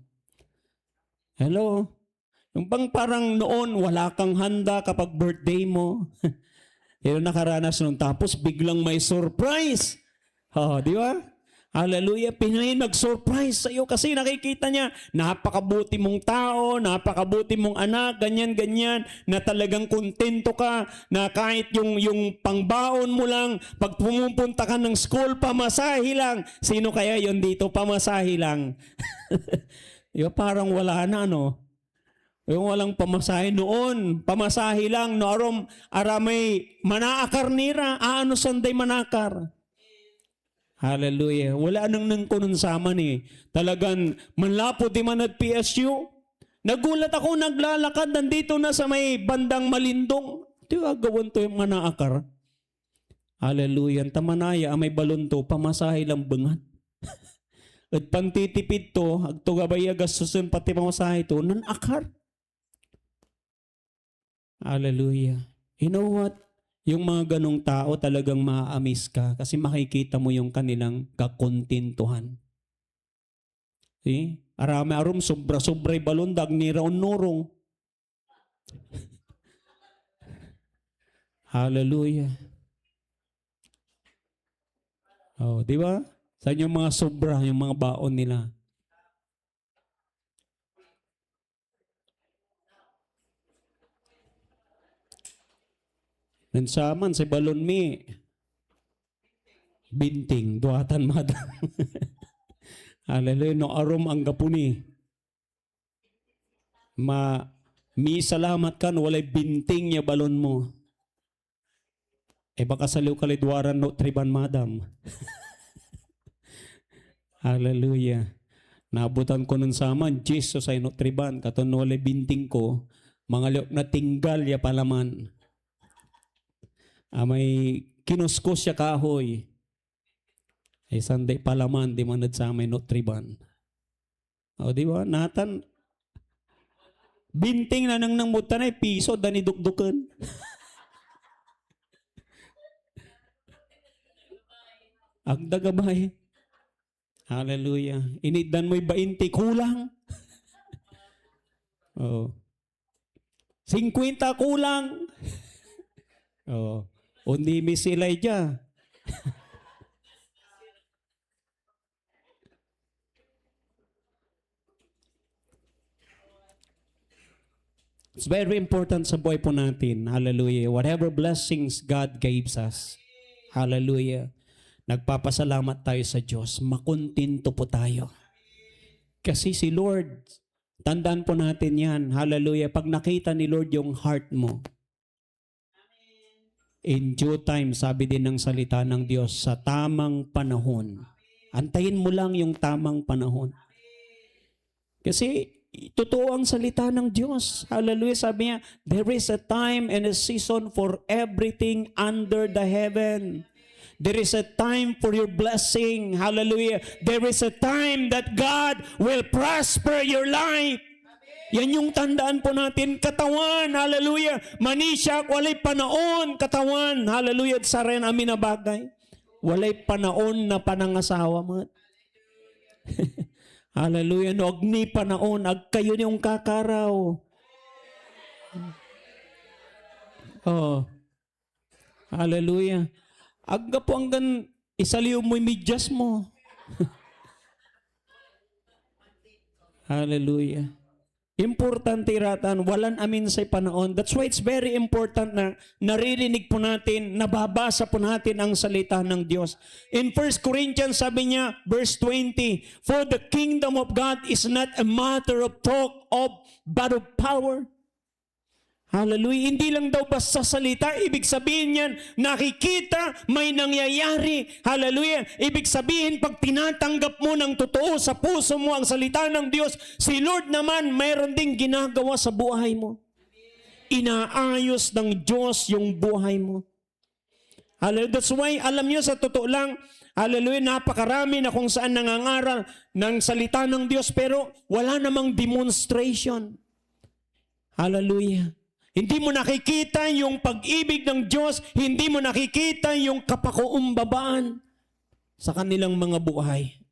Hello? Yung bang parang noon, wala kang handa kapag birthday mo. Pero nakaranas nun, tapos biglang may surprise. Oh, di ba? Hallelujah. Pinay nag-surprise sa iyo kasi nakikita niya, napakabuti mong tao, napakabuti mong anak, ganyan-ganyan, na talagang kontento ka, na kahit yung pangbaon mo lang, pag pumupunta ka ng school, pamasahe lang. Sino kaya yon dito? Pamasahe lang. Diba, parang wala na, no? Yung walang pamasahe noon, pamasahe lang, no? Aramay manaakar nira, ano sanday manakar. Hallelujah. Wala nang kunon saman eh. Talagang manlapo di man at PSU. Nagulat ako, naglalakad, nandito na sa may bandang Malindong. Di ba gawin to yung manaakar? Hallelujah. Tamanaya, may balon to, pamasahe lang bangat. At pantitipid to, agtugabaya gastusin pati pamasahe to, nanakar. Hallelujah. You know what? Yung mga ganong tao talagang maa-amaze ka kasi makikita mo yung kanilang kakontentuhan. See? Arami-arom, sobra-sobray balon, dagniraon norong. Hallelujah. Oh, di ba? Saan yung mga sobra, yung mga baon nila? Nansaman sa balon mi, binting, duatan madam. Hallelujah, no arom ang gapuni. Mi salamat kan, walay binting niya balon mo. Baka saliw kalidwaran no triban madam. Hallelujah. Nabutan ko nun saman, Jesus ay no triban, katon walay binting ko, mga liok na tinggal ya palaman. May kinuskos siya kahoy. Sanday palaman, di manad sa amay no triban. O di ba? Natan, binting na nang mutan ay piso, dani dukdukan. Agdagabay. Hallelujah. Inidan mo'y 20, kulang. Oh. 50 kulang. Oh. Undi mi si Elijah. It's very important sa buhay po natin. Hallelujah. Whatever blessings God gives us. Hallelujah. Nagpapasalamat tayo sa Diyos. Makontento po tayo. Kasi si Lord, tandaan po natin yan. Hallelujah. Pag nakita ni Lord yung heart mo, in due time, sabi din ng salita ng Diyos, sa tamang panahon. Antayin mo lang yung tamang panahon. Kasi totoo ang salita ng Diyos. Hallelujah. Sabi niya, there is a time and a season for everything under the heaven. There is a time for your blessing. Hallelujah. There is a time that God will prosper your life. Yan yung tandaan po natin, katawan, hallelujah, manisyak, walay panaon, katawan, hallelujah, sa rin amin na bagay. Walay panaon na panangasawa mo. Hallelujah, no, agni panaon, ag kayo niyong kakaraw. Oh, hallelujah. Agga po hanggang isaliw mo yung medyas mo. Hallelujah. Importante ratan, walang amin sa panahon. That's why it's very important na naririnig po natin, nababasa po natin ang salita ng Diyos. In 1 Corinthians, sabi niya, verse 20, "For the kingdom of God is not a matter of talk but of power." Hallelujah. Hindi lang daw basta salita. Ibig sabihin yan, nakikita, may nangyayari. Hallelujah. Ibig sabihin, pag tinatanggap mo ng totoo sa puso mo ang salita ng Diyos, si Lord naman mayroon ding ginagawa sa buhay mo. Inaayos ng Diyos yung buhay mo. Hallelujah. That's why, alam niyo sa totoo lang, hallelujah, napakarami na kung saan nangangaral ng salita ng Diyos, pero wala namang demonstration. Hallelujah. Hindi mo nakikita yung pag-ibig ng Diyos, hindi mo nakikita yung kapakuumbabaan sa kanilang mga buhay.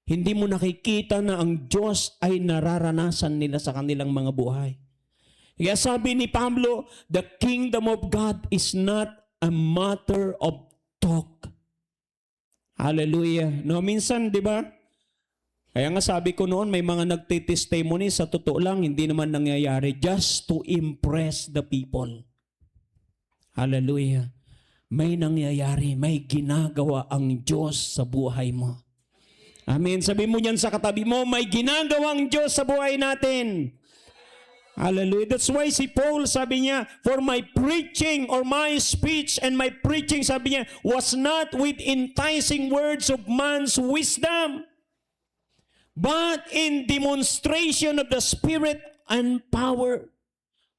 Hindi mo nakikita na ang Diyos ay nararanasan nila sa kanilang mga buhay. Kaya sabi ni Pablo, the kingdom of God is not a matter of talk. Hallelujah. No, minsan, di ba? Kaya nga sabi ko noon, may mga nagtitestimony, sa totoo lang, hindi naman nangyayari just to impress the people. Hallelujah. May nangyayari, may ginagawa ang Diyos sa buhay mo. Amen. Sabi mo niyan sa katabi mo, may ginagawang Diyos sa buhay natin. Hallelujah. That's why si Paul, sabi niya, for my preaching or my speech and my preaching, sabi niya, was not with enticing words of man's wisdom, but in demonstration of the Spirit and power.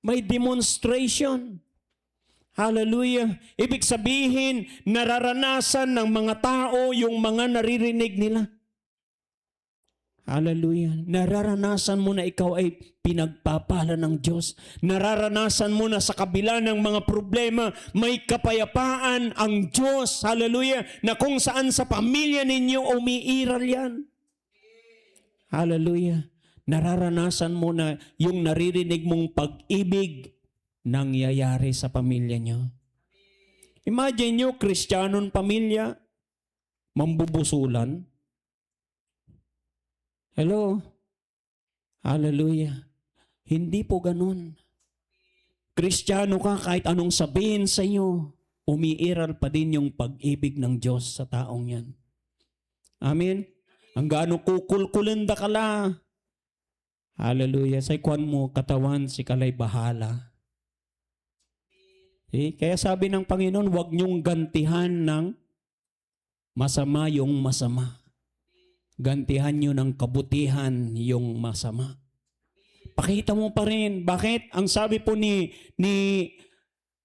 May demonstration. Hallelujah. Ibig sabihin, nararanasan ng mga tao yung mga naririnig nila. Hallelujah. Nararanasan mo na ikaw ay pinagpapala ng Diyos. Nararanasan mo na sa kabila ng mga problema, may kapayapaan ang Diyos. Hallelujah. Na kung saan sa pamilya ninyo umiiral yan. Hallelujah. Nararanasan mo na yung naririnig mong pag-ibig nangyayari sa pamilya nyo. Imagine nyo, Kristiyanong pamilya, mambubusulan. Hello? Hallelujah. Hindi po ganun. Kristiyano ka, kahit anong sabihin sa iyo, umiiral pa din yung pag-ibig ng Diyos sa taong yan. Amen? Ang gaano kukulkulinda ka la. Hallelujah. Sa ikwan mo, katawan, si kalay bahala. Kaya sabi ng Panginoon, huwag niyong gantihan ng masama yung masama. Gantihan niyo ng kabutihan yung masama. Pakita mo pa rin. Bakit? Ang sabi po ni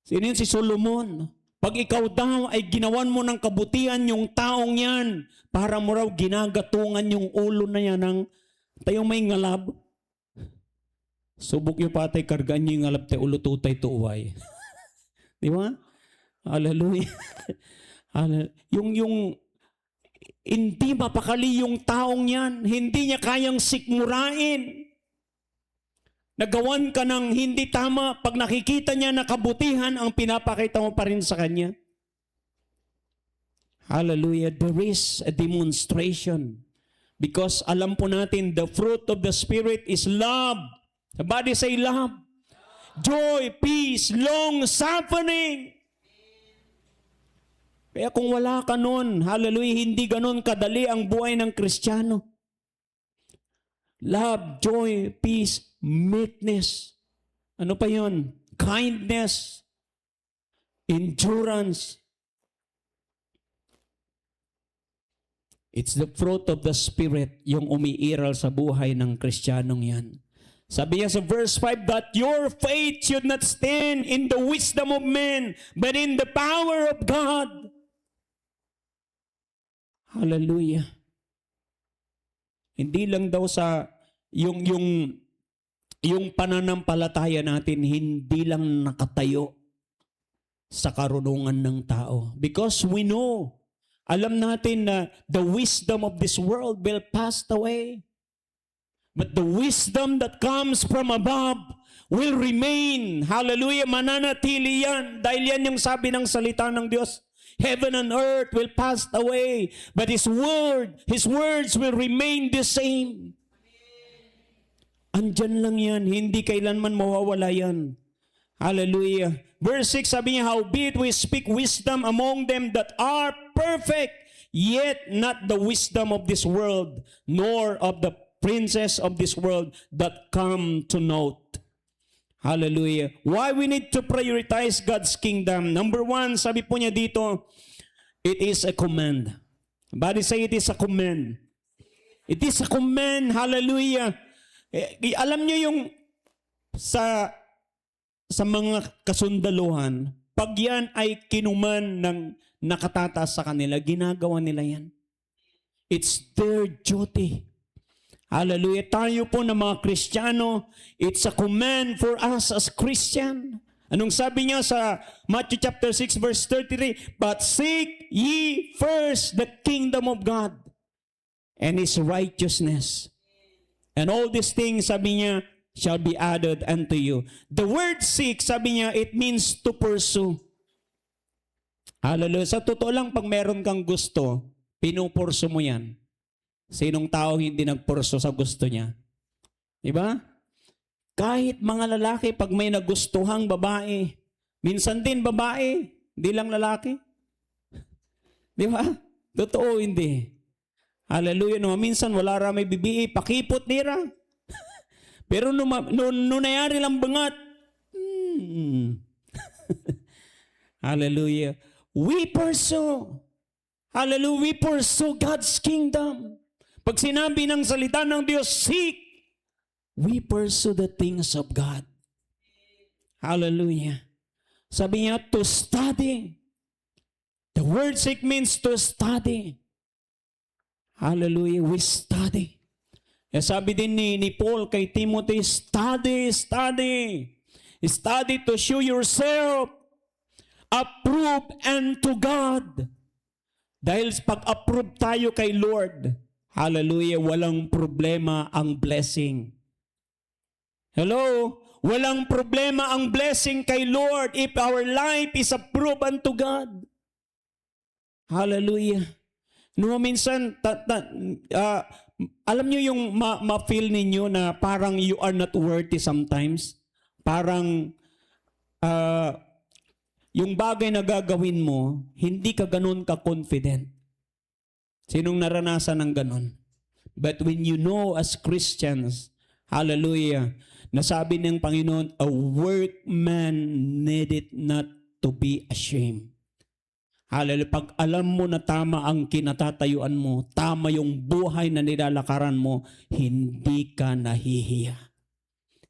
si Solomon, pag ikaw daw ay ginawan mo ng kabutihan yung taong yan, para mo raw ginagatungan yung ulo na yan ng tayong may ngalab. Subok yung patay, kargaan nyo yung ngalab, tayo ulo tutay tuway. Di ba? Hallelujah. yung hindi mapakali yung taong yan, hindi niya kayang sikmurain. Nagawan ka ng hindi tama, pag nakikita niya na kabutihan, ang pinapakita mo pa rin sa kanya. Hallelujah. There is a demonstration. Because alam po natin, the fruit of the Spirit is love. Somebody say love. Joy, peace, long-suffering. Kaya kung wala ka nun, hallelujah, hindi ganon kadali ang buhay ng Kristiyano. Love, joy, peace, meekness. Ano pa yun? Kindness, endurance. It's the fruit of the Spirit, yung umiiral sa buhay ng Kristiyanong yan. Sabi niya sa verse 5, that your faith should not stand in the wisdom of men, but in the power of God. Hallelujah. Hindi lang daw sa yung pananampalataya natin, hindi lang nakatayo sa karunungan ng tao. Because we know, alam natin na the wisdom of this world will pass away. But the wisdom that comes from above will remain. Hallelujah, mananatili yan. Dahil yan yung sabi ng salita ng Diyos. Heaven and earth will pass away, but His words will remain the same. Andyan lang yan, hindi kailanman mawawala yan. Hallelujah. Verse 6, sabi niya, howbeit we speak wisdom among them that are perfect, yet not the wisdom of this world, nor of the princes of this world that come to naught. Hallelujah. Why we need to prioritize God's kingdom? Number one, sabi po niya dito, it is a command. Body say it is a command. It is a command. Hallelujah. Alam niyo yung sa mga kasundaluhan, pag yan ay kinuman ng nakatataas sa kanila, ginagawa nila yan. It's their duty. Hallelujah. Tayo po na mga Kristiyano, it's a command for us as Christian. Anong sabi niya sa Matthew chapter 6 verse 33? But seek ye first the kingdom of God and His righteousness. And all these things, sabi niya, shall be added unto you. The word seek, sabi niya, it means to pursue. Hallelujah. Sa totoo lang, pag meron kang gusto, pinupurso mo yan. Sinong tao hindi nagpurso sa gusto niya? Diba? Kahit mga lalaki, pag may nagustuhang babae, minsan din babae, hindi lang lalaki. Diba? Totoo, hindi. Hallelujah. No, minsan wala ra may bibi, pakipot nira. Pero nung nangyari lang bangat, hallelujah. We pursue. Hallelujah. We pursue God's kingdom. Pag sinabi ng salita ng Diyos, seek, we pursue the things of God. Hallelujah. Sabi niya, to study. The word seek means to study. Hallelujah. We study. Eh, sabi din ni Paul kay Timothy, study, study. Study to show yourself approved unto God. Dahil pag-approve tayo kay Lord, hallelujah, walang problema ang blessing. Hello? Walang problema ang blessing kay Lord if our life is approved unto God. Hallelujah. No, minsan, alam niyo yung ma-feel ninyo na parang you are not worthy sometimes? Parang yung bagay na gagawin mo, hindi ka ganun ka-confident. Sinong naranasan ng ganun? But when you know as Christians, hallelujah, nasabi ng Panginoon, a workman needed not to be ashamed. Hallelujah. Pag alam mo na tama ang kinatatayuan mo, tama yung buhay na nilalakaran mo, hindi ka nahihiya.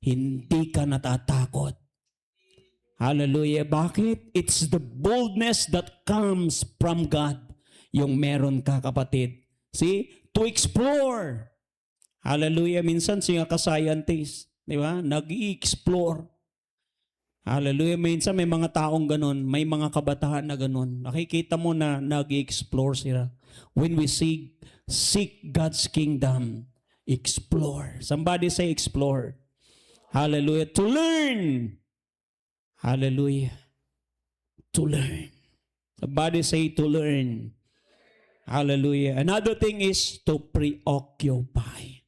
Hindi ka natatakot. Hallelujah. Bakit? It's the boldness that comes from God. Yung meron ka, kapatid. See? To explore. Hallelujah. Minsan siya ka-scientist. Di ba? Nag-i-explore. Hallelujah. Minsan may mga taong ganun. May mga kabataan na ganun. Nakikita mo na nag-i-explore sila. When we seek God's kingdom, explore. Somebody say explore. Hallelujah. To learn. Hallelujah. To learn. Somebody say to learn. Hallelujah. Another thing is to preoccupy.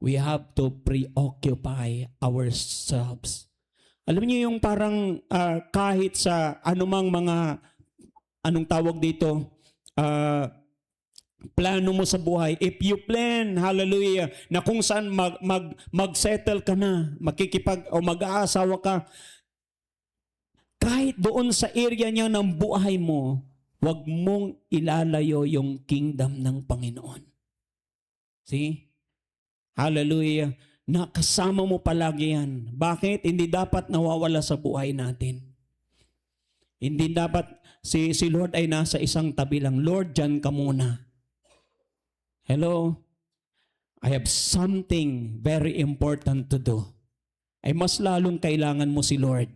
We have to preoccupy ourselves. Alam niyo yung parang kahit sa anumang mga, anong tawag dito, plano mo sa buhay, if you plan, hallelujah, na kung saan mag-settle ka na, o mag-aasawa ka, kahit doon sa area niya ng buhay mo, wag mong ilalayo yung kingdom ng Panginoon. See? Hallelujah. Nakasama mo palagi yan. Bakit? Hindi dapat nawawala sa buhay natin. Hindi dapat si Lord ay nasa isang tabi lang. Lord, dyan ka muna. Hello? I have something very important to do. Ay mas lalong kailangan mo si Lord.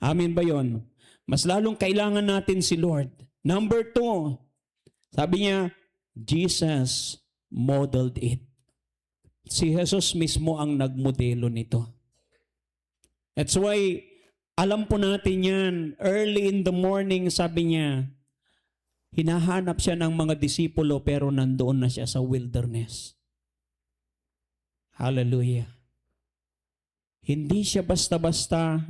Amen ba yon? Mas lalong kailangan natin si Lord. Number 2, sabi niya, Jesus modeled it. Si Jesus mismo ang nagmodelo nito. That's why Alam po natin yan, early in the morning, sabi niya, hinahanap siya ng mga disipulo pero nandoon na siya sa wilderness. Hallelujah. Hindi siya basta-basta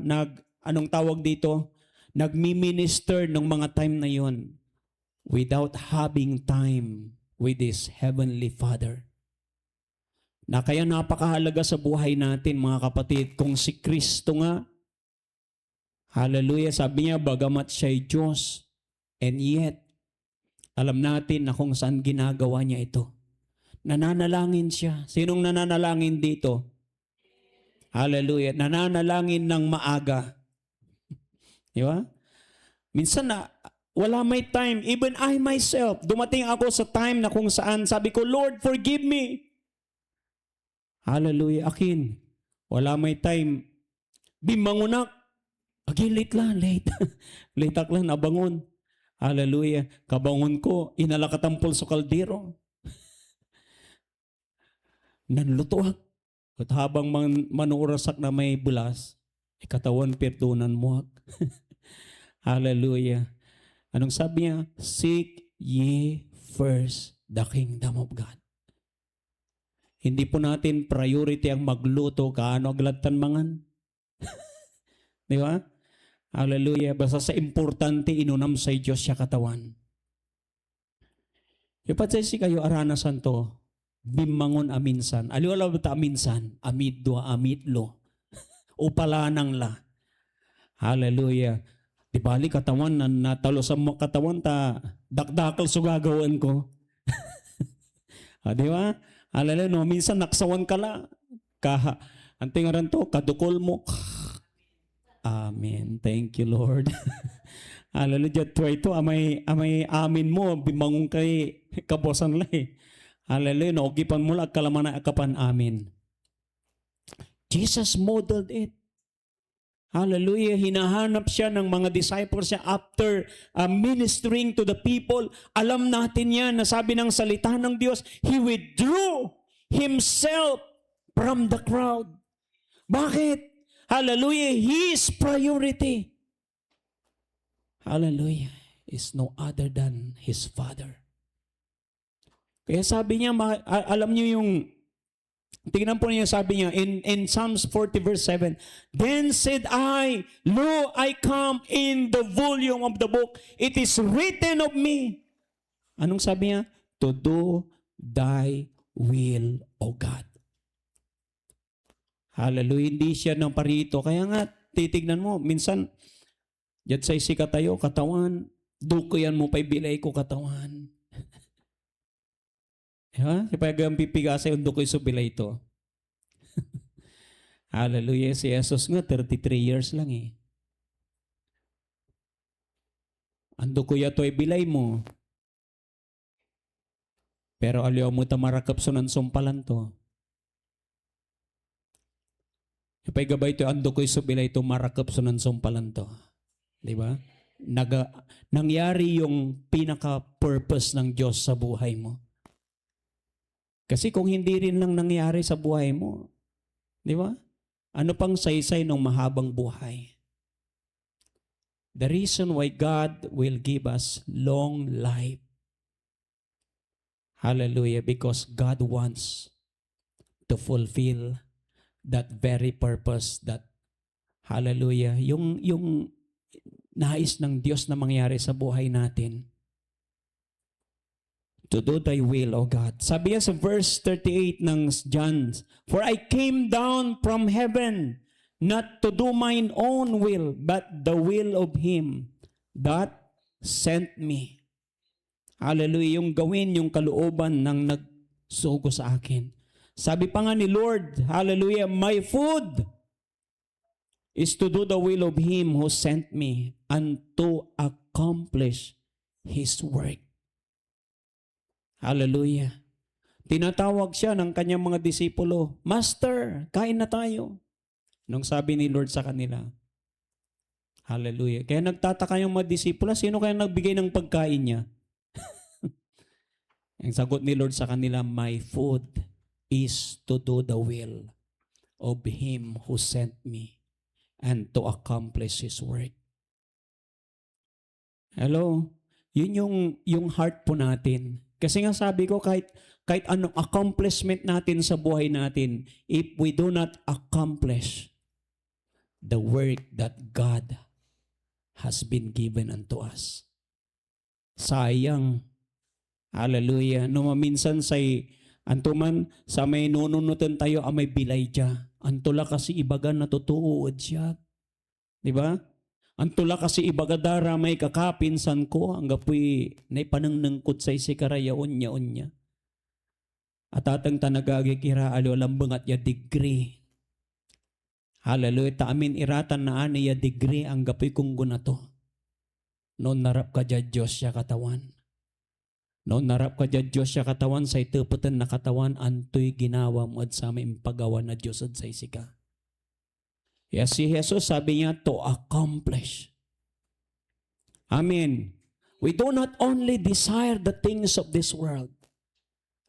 anong tawag dito? Nagmi-minister ng mga time na yon without having time with His Heavenly Father. Na kaya napakahalaga sa buhay natin mga kapatid, kung si Kristo nga, hallelujah, sabi niya, bagamat siya'y Diyos, and yet, alam natin na kung saan ginagawa niya ito. Nananalangin siya. Sinong nananalangin dito? Hallelujah. Nananalangin ng maaga. Di ba? Minsan na, wala may time. Even I myself, dumating ako sa time na kung saan sabi ko, Lord, forgive me. Hallelujah. Akin, wala may time. Bimangunak. Again, late lang, late. Late lang, nabangon. Hallelujah. Kabangon ko, inalakatampol sa kaldero. Nanlutuak. At habang manuurasak na may bulas, katawan perdonan mo. Hallelujah. Anong sabi niya? Seek ye first the kingdom of God. Hindi po natin priority ang magluto, kaano agladtan mangan. Di ba? Hallelujah. Basta sa importante, inunam sa Diyos siya katawan. Ipatsay si kayo aranasan to, bimangon aminsan. Aliwala ba ta aminsan? Amidwa, amitlo. Upalanang la. Hallelujah. Di bali katawan na natalo sa katawan ta, dakdakal so gagawin ko. Di ba? Hallelujah. No, minsan naksawan ka la. Anting aran to, kadukol mo. Amen. Thank you, Lord. Hallelujah. Try to, amay amin mo, bimangon kay kabosan la eh. Hallelujah. Naugipan mo lang, kalaman na akapan amin. Jesus modeled it. Hallelujah. Hinahanap siya ng mga disciples siya after ministering to the people. Alam natin yan, nasabi ng salita ng Diyos, He withdrew Himself from the crowd. Bakit? Hallelujah. His priority, hallelujah, is no other than His Father. Kaya sabi niya, alam niyo yung, tingnan po niya, sabi niya, in Psalms 40 verse 7, Then said I, Lo, I come in the volume of the book. It is written of me. Anong sabi niya? To do thy will, O God. Hallelujah. Hindi siya ng parito. Kaya nga, titignan mo, minsan, yat sa isika tayo, katawan, dukoyan mo pa'y bilay ko katawan. Ha? Sipagang pipigasay, dukoy so bilay ito. Hallelujah. Si Jesus nga, 33 years lang eh. Ando ko yato ay bilay mo. Pero aliw mo tamarakap sunan sumpalan to. Ipay gabay ito, ando ko so bilay to marakap sunan sumpalan to. Diba? Nangyari yung pinaka-purpose ng Diyos sa buhay mo. Kasi kung hindi rin lang nangyari sa buhay mo, di ba? Ano pang saysay ng mahabang buhay? The reason why God will give us long life. Hallelujah. Because God wants to fulfill that very purpose that, hallelujah, yung nais ng Diyos na mangyari sa buhay natin. To do thy will, O God. Sabi niya sa verse 38 ng John, For I came down from heaven, not to do mine own will, but the will of Him that sent me. Hallelujah. Yung gawin, yung kalooban ng nagsugo sa akin. Sabi pa nga ni Lord, hallelujah, my food is to do the will of Him who sent me and to accomplish His work. Hallelujah. Tinatawag siya ng kanyang mga disipulo, Master, kain na tayo. Nung sabi ni Lord sa kanila, hallelujah. Kaya nagtataka yung mga disipulo, sino kaya nagbigay ng pagkain niya? Ang sagot ni Lord sa kanila, my food is to do the will of Him who sent me and to accomplish His work. Hello? Yun yung heart po natin. Kasi nga sabi ko, kahit anong accomplishment natin sa buhay natin, if we do not accomplish the work that God has been given unto us, sayang. Hallelujah. No maminsan antuman sa may nununutan tayo may bilay dya. Antula kasi ibaga natutuod siya. Di ba? Antula kasi ibaga dara may kakapinsan ko ang gapoy na ipanangnangkot sa isikaraya unya. At atang tanagagi kira alambang at ya degree. Hallelujah. Ta amin iratan na ani ya degree ang gapoy kung gunato. Noon narap ka dya Diyos siya katawan. Noon narap ka dyan Diyos siya katawan sa ituputan na katawan antoy ginawa mo at sa may pagawa na Diyos at sa isika. Yes, si Jesus sabi niya to accomplish. Amen. We do not only desire the things of this world.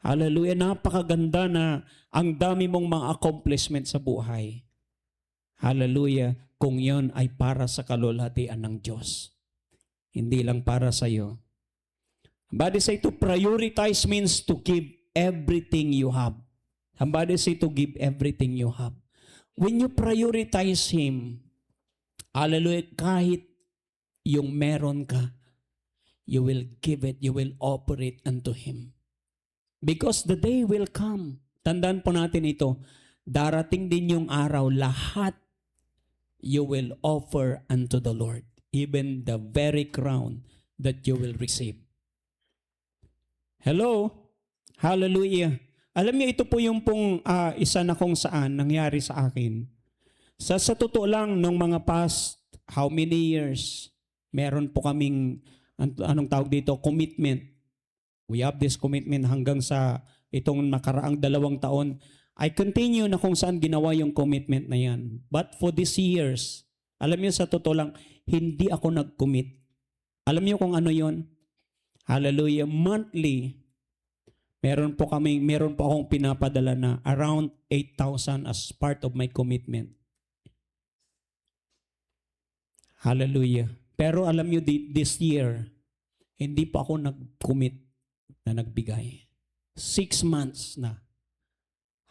Hallelujah. Napakaganda na ang dami mong mga accomplishment sa buhay. Hallelujah. Kung yon ay para sa kalulhatian ng Diyos. Hindi lang para sa iyo. Somebody say to prioritize means to give everything you have. Somebody say to give everything you have. When you prioritize Him, hallelujah, kahit yung meron ka, you will give it, you will offer it unto Him. Because the day will come. Tandaan po natin ito, darating din yung araw, lahat you will offer unto the Lord. Even the very crown that you will receive. Hello? Hallelujah. Alam niyo, ito po yung isa na kung saan nangyari sa akin. Sa totoo lang, nung mga past, how many years, meron po kaming, anong tawag dito, commitment. We have this commitment hanggang sa itong nakaraang 2 taon. I continue na kung saan ginawa yung commitment na yan. But for these years, alam niyo, sa totoo lang, hindi ako nag-commit. Alam niyo kung ano yon? Hallelujah. Monthly, meron po akong pinapadala na around 8,000 as part of my commitment. Hallelujah. Pero alam niyo, this year, hindi pa ako nag-commit na nagbigay. 6 months na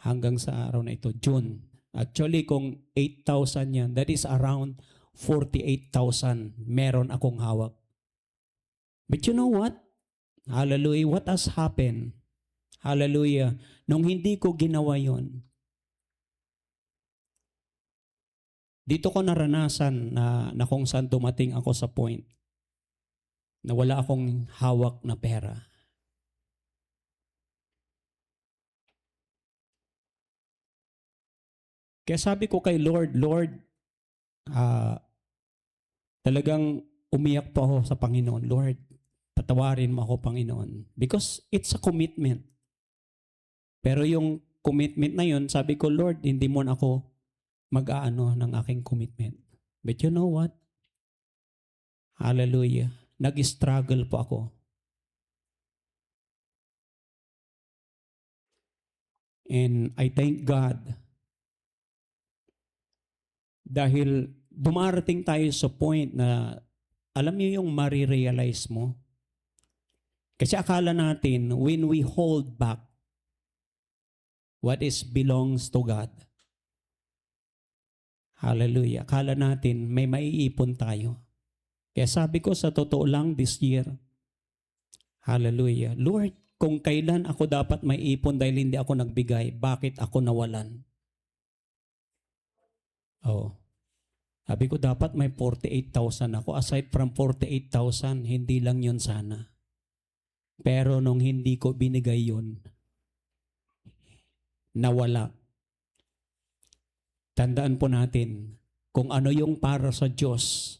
hanggang sa araw na ito, June. Actually, kung 8,000 yan, that is around 48,000 meron akong hawak. But you know what? Hallelujah. What has happened? Hallelujah. Nung hindi ko ginawa yon, dito ko naranasan na kung saan dumating ako sa point na wala akong hawak na pera. Kaya sabi ko kay Lord, talagang umiyak po ako sa Panginoon. Lord, patawarin mo ako, Panginoon. Because it's a commitment. Pero yung commitment na yun, sabi ko, Lord, hindi mo na ako mag-aano ng aking commitment. But you know what? Hallelujah. Nag-struggle po ako. And I thank God dahil dumarating tayo sa point na alam niyo yung marirealize mo. Kasi akala natin, when we hold back what is belongs to God, hallelujah, akala natin may maiipon tayo. Kaya sabi ko sa totoo lang this year, hallelujah, Lord, kung kailan ako dapat maiipon dahil hindi ako nagbigay, bakit ako nawalan? Oh. Sabi ko dapat may 48,000 ako. Aside from 48,000, hindi lang yun sana. Pero nung hindi ko binigay yun, nawala. Tandaan po natin, kung ano yung para sa Diyos,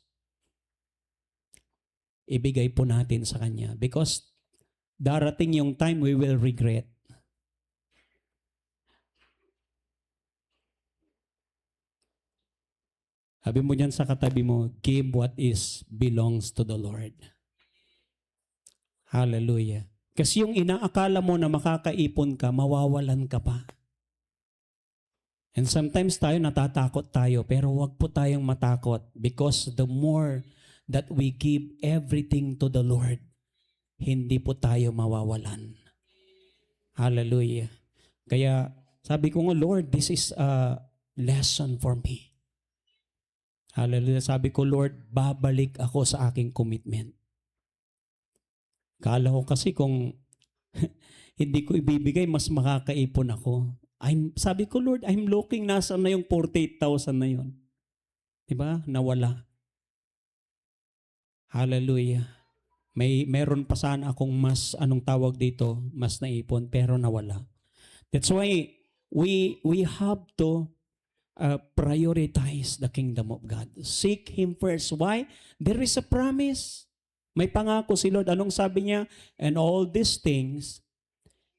ibigay po natin sa Kanya. Because darating yung time we will regret. Sabi mo dyan sa katabi mo, give what is belongs to the Lord. Hallelujah. Kasi yung inaakala mo na makakaipon ka, mawawalan ka pa. And sometimes tayo natatakot tayo, pero wag po tayong matakot because the more that we give everything to the Lord, hindi po tayo mawawalan. Hallelujah. Kaya sabi ko nga, Lord, this is a lesson for me. Hallelujah. Sabi ko, Lord, babalik ako sa aking commitment. Kala ko kasi kung hindi ko ibibigay, mas makakaipon ako. Sabi ko, Lord, I'm looking, nasa na yung 48,000 na yun. Diba? Nawala. Hallelujah. Meron pa sana akong mas, anong tawag dito, mas naipon, pero nawala. That's why we have to prioritize the kingdom of God. Seek Him first. Why? There is a promise. May pangako si Lord. Anong sabi niya? And all these things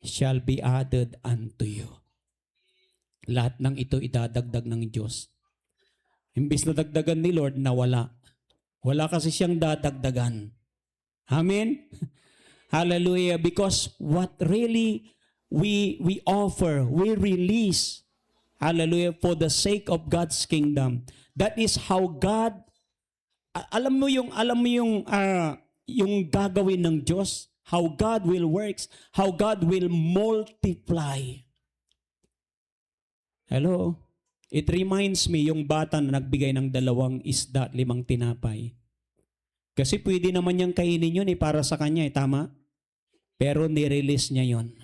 shall be added unto you. Lahat ng ito idadagdag ng Diyos. Imbis na dagdagan ni Lord, nawala. Wala kasi siyang dadagdagan. Amen? Hallelujah. Because what really we offer, we release, hallelujah, for the sake of God's kingdom. That is how God, alam mo yung gagawin ng Diyos, how God will works, how God will multiply. Hello? It reminds me yung bata na nagbigay ng 2 isda, 5 tinapay. Kasi pwede naman niyang kainin yun para sa kanya, tama? Pero nirelease niya yun.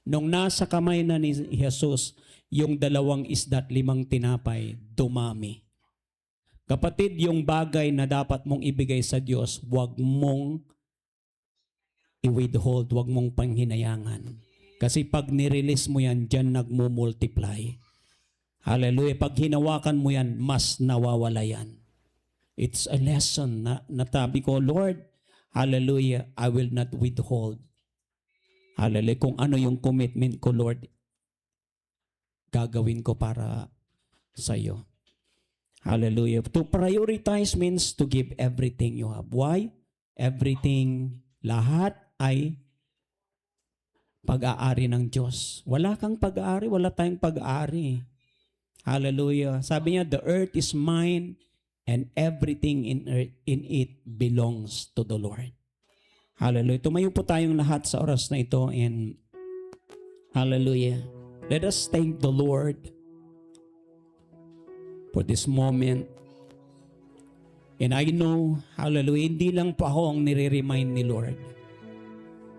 Nung nasa kamay na ni Jesus, yung 2 isda, 5 tinapay, dumami. Kapatid, yung bagay na dapat mong ibigay sa Diyos, huwag mong i-withhold, huwag mong panghinayangan. Kasi pag nirelease mo yan, dyan nagmumultiply. Hallelujah. Pag hinawakan mo yan, mas nawawala yan. It's a lesson na natabi ko, Lord, hallelujah, I will not withhold. Hallelujah. Kung ano yung commitment ko, Lord, gagawin ko para sa iyo. Hallelujah. To prioritize means to give everything you have. Why? Everything, lahat ay pag-aari ng Diyos. Wala kang pag-aari, wala tayong pag-aari. Hallelujah. Sabi niya, the earth is mine and everything in it belongs to the Lord. Hallelujah. Tumayo po tayong lahat sa oras na ito and hallelujah. Let us thank the Lord for this moment. And I know, hallelujah, hindi lang po ako ang nire-remind ni Lord.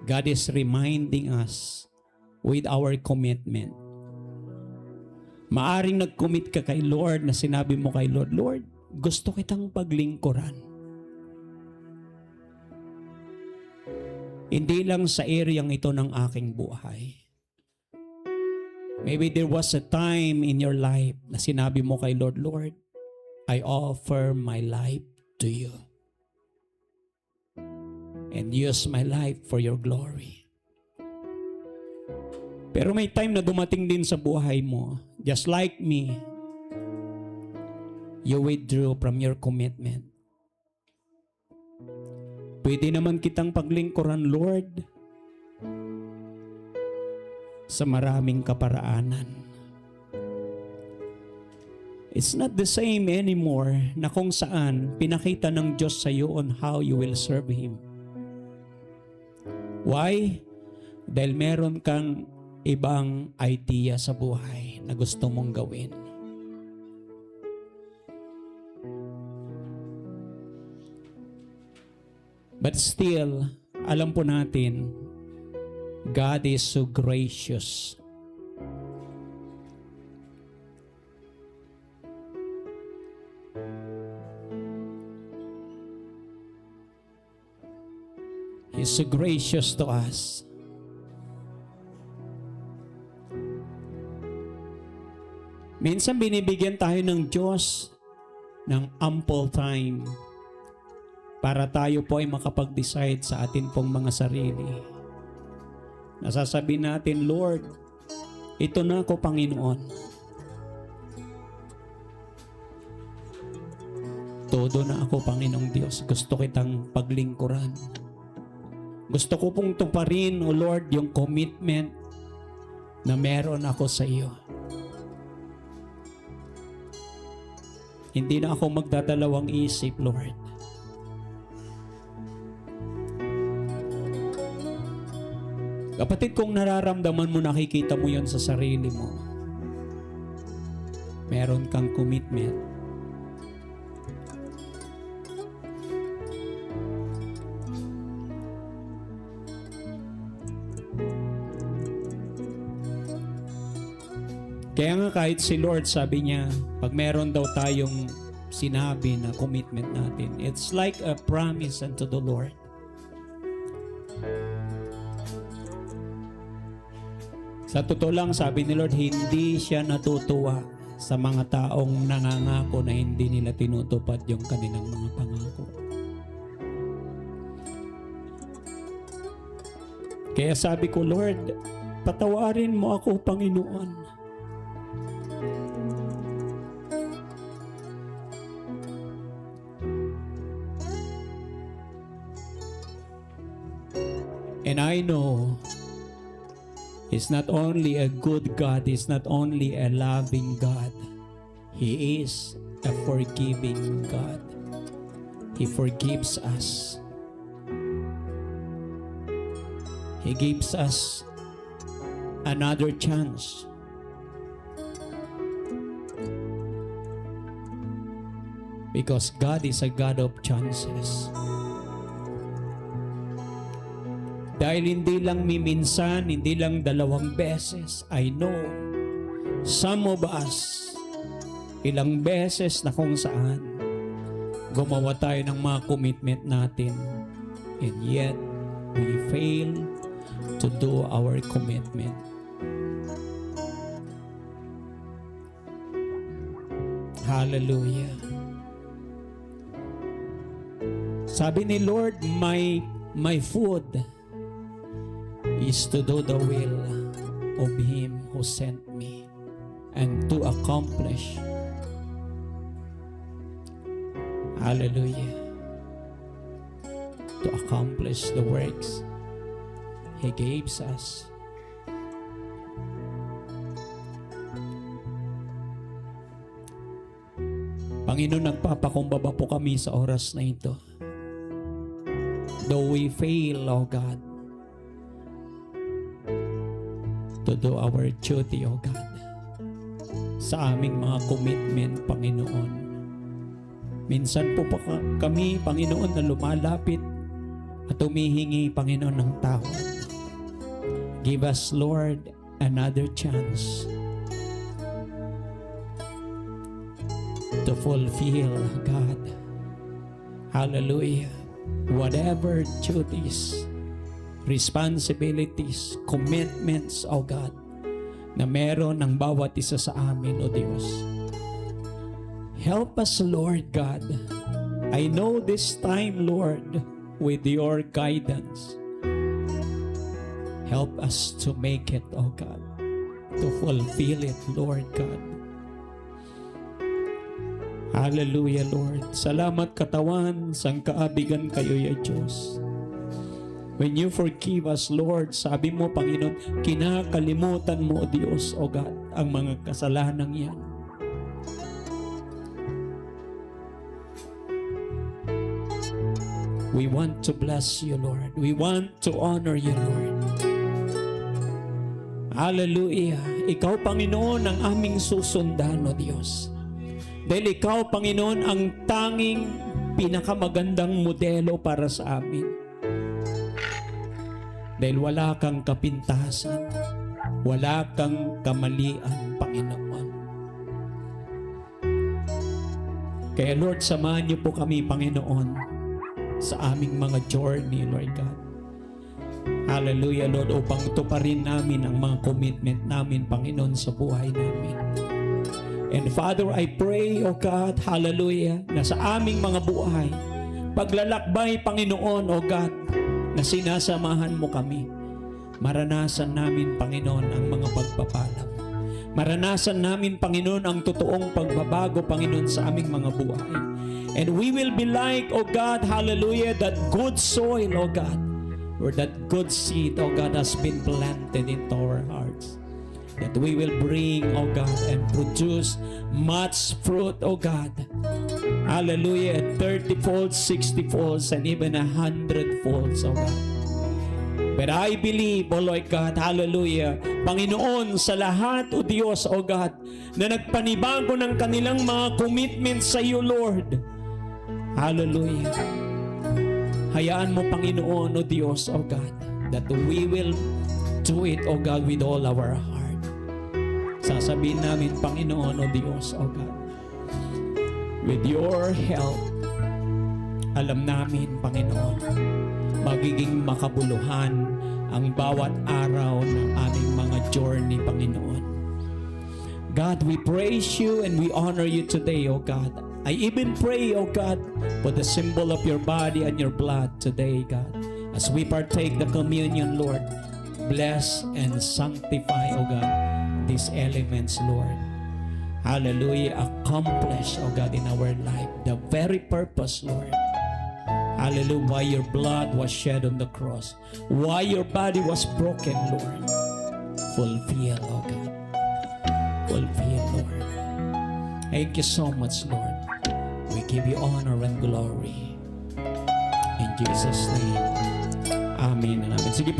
God is reminding us with our commitment. Maaring nag-commit ka kay Lord na sinabi mo kay Lord, Lord, gusto kitang paglingkuran. Hindi lang sa areang ito ng aking buhay. Maybe there was a time in your life na sinabi mo kay Lord, Lord, I offer my life to you. And use my life for your glory. Pero may time na dumating din sa buhay mo, just like me, you withdrew from your commitment. Pwede naman kitang paglingkuran, Lord, sa maraming kaparaanan. It's not the same anymore na kung saan pinakita ng Diyos sa iyo on how you will serve Him. Why? Dahil meron kang ibang idea sa buhay na gusto mong gawin. But still, alam po natin, God is so gracious. He's so gracious to us. Minsan binibigyan tayo ng Diyos ng ample time para tayo po ay makapag-decide sa atin pong mga sarili. Nasasabi natin, Lord, ito na ako, Panginoon. Todo na ako, Panginoong Diyos. Gusto kitang paglingkuran. Gusto ko pong tuparin, O Lord, yung commitment na meron ako sa iyo. Hindi na ako magdadalawang isip, Lord. Kapatid, kung nararamdaman mo, nakikita mo yon sa sarili mo, meron kang commitment. Kaya nga kahit si Lord, sabi niya, pag meron daw tayong sinabi na commitment natin, it's like a promise unto the Lord. Sa totoo lang, sabi ni Lord, hindi siya natutuwa sa mga taong nangangako na hindi nila tinutupad yung kanilang mga pangako. Kaya sabi ko, Lord, patawarin mo ako, Panginoon. And I know He's not only a good God, He's not only a loving God, He is a forgiving God. He forgives us. He gives us another chance. Because God is a God of chances. Dahil hindi lang minsan, hindi lang 2 beses, I know some of us, ilang beses na kung saan gumawa tayo ng mga commitment natin, and yet we fail to do our commitment. Hallelujah. Sabi ni Lord, my food is to do the will of Him who sent me and to accomplish. Hallelujah. To accomplish the works He gives us. Panginoon, nagpapakumbaba po kami sa oras na ito. Though we fail, O God, to do our duty, O God, sa aming mga commitment, Panginoon. Minsan po kami, Panginoon, na lumalapit at humihingi, Panginoon, ng tawad. Give us, Lord, another chance to fulfill, God, hallelujah, whatever duties, responsibilities, commitments, O God, na meron ng bawat isa sa amin, O Diyos. Help us, Lord God. I know this time, Lord, with your guidance, help us to make it, O God, to fulfill it, Lord God. Hallelujah, Lord. Salamat katawan, sangkaabigan kayo, ya Diyos. When you forgive us, Lord, sabi mo, Panginoon, kinakalimutan mo, O Diyos, O God, ang mga kasalanang yan. We want to bless you, Lord. We want to honor you, Lord. Hallelujah. Ikaw, Panginoon, ang aming susundan, O Diyos. Dahil ikaw, Panginoon, ang tanging pinakamagandang modelo para sa amin. Dahil wala kang kapintasan, wala kang kamalian, Panginoon. Kaya Lord, samahan niyo po kami, Panginoon, sa aming mga journey, Lord God. Hallelujah, Lord, upang tuparin namin ang mga commitment namin, Panginoon, sa buhay namin. And Father, I pray, O God, hallelujah, na sa aming mga buhay, paglalakbay, Panginoon, O God, na sinasamahan mo kami. Maranasan namin, Panginoon, ang mga pagpapala. Maranasan namin, Panginoon, ang totoong pagbabago, Panginoon, sa aming mga buhay. And we will be like, O God, hallelujah, that good soil, O God, where that good seed, O God, has been planted into our hearts. that we will bring, oh God, and produce much fruit, oh God. Hallelujah, 30-fold, 60-folds, and even 100-folds, oh God. But I believe, oh Lord God, hallelujah, Panginoon, sa lahat, oh Diyos, oh God, na nagpanibago ng kanilang mga commitment sa iyo, Lord. Hallelujah. Hayaan mo, Panginoon, oh Diyos, oh God, that we will do it, oh God, with all our heart. Sasabihin namin, Panginoon, oh Diyos, oh God, with your help, alam namin, Panginoon, magiging makabuluhan ang bawat araw ng aming mga journey, Panginoon. God, we praise you and we honor you today, O God. I even pray, O God, for the symbol of your body and your blood today, God. As we partake the communion, Lord, bless and sanctify, O God, these elements, Lord. Hallelujah. Accomplish, O God, in our life the very purpose, Lord. Hallelujah. Why your blood was shed on the cross. Why your body was broken, Lord. Fulfill, oh God. Fulfill, Lord. Thank you so much, Lord. We give you honor and glory. In Jesus' name. Amen and amen. Sige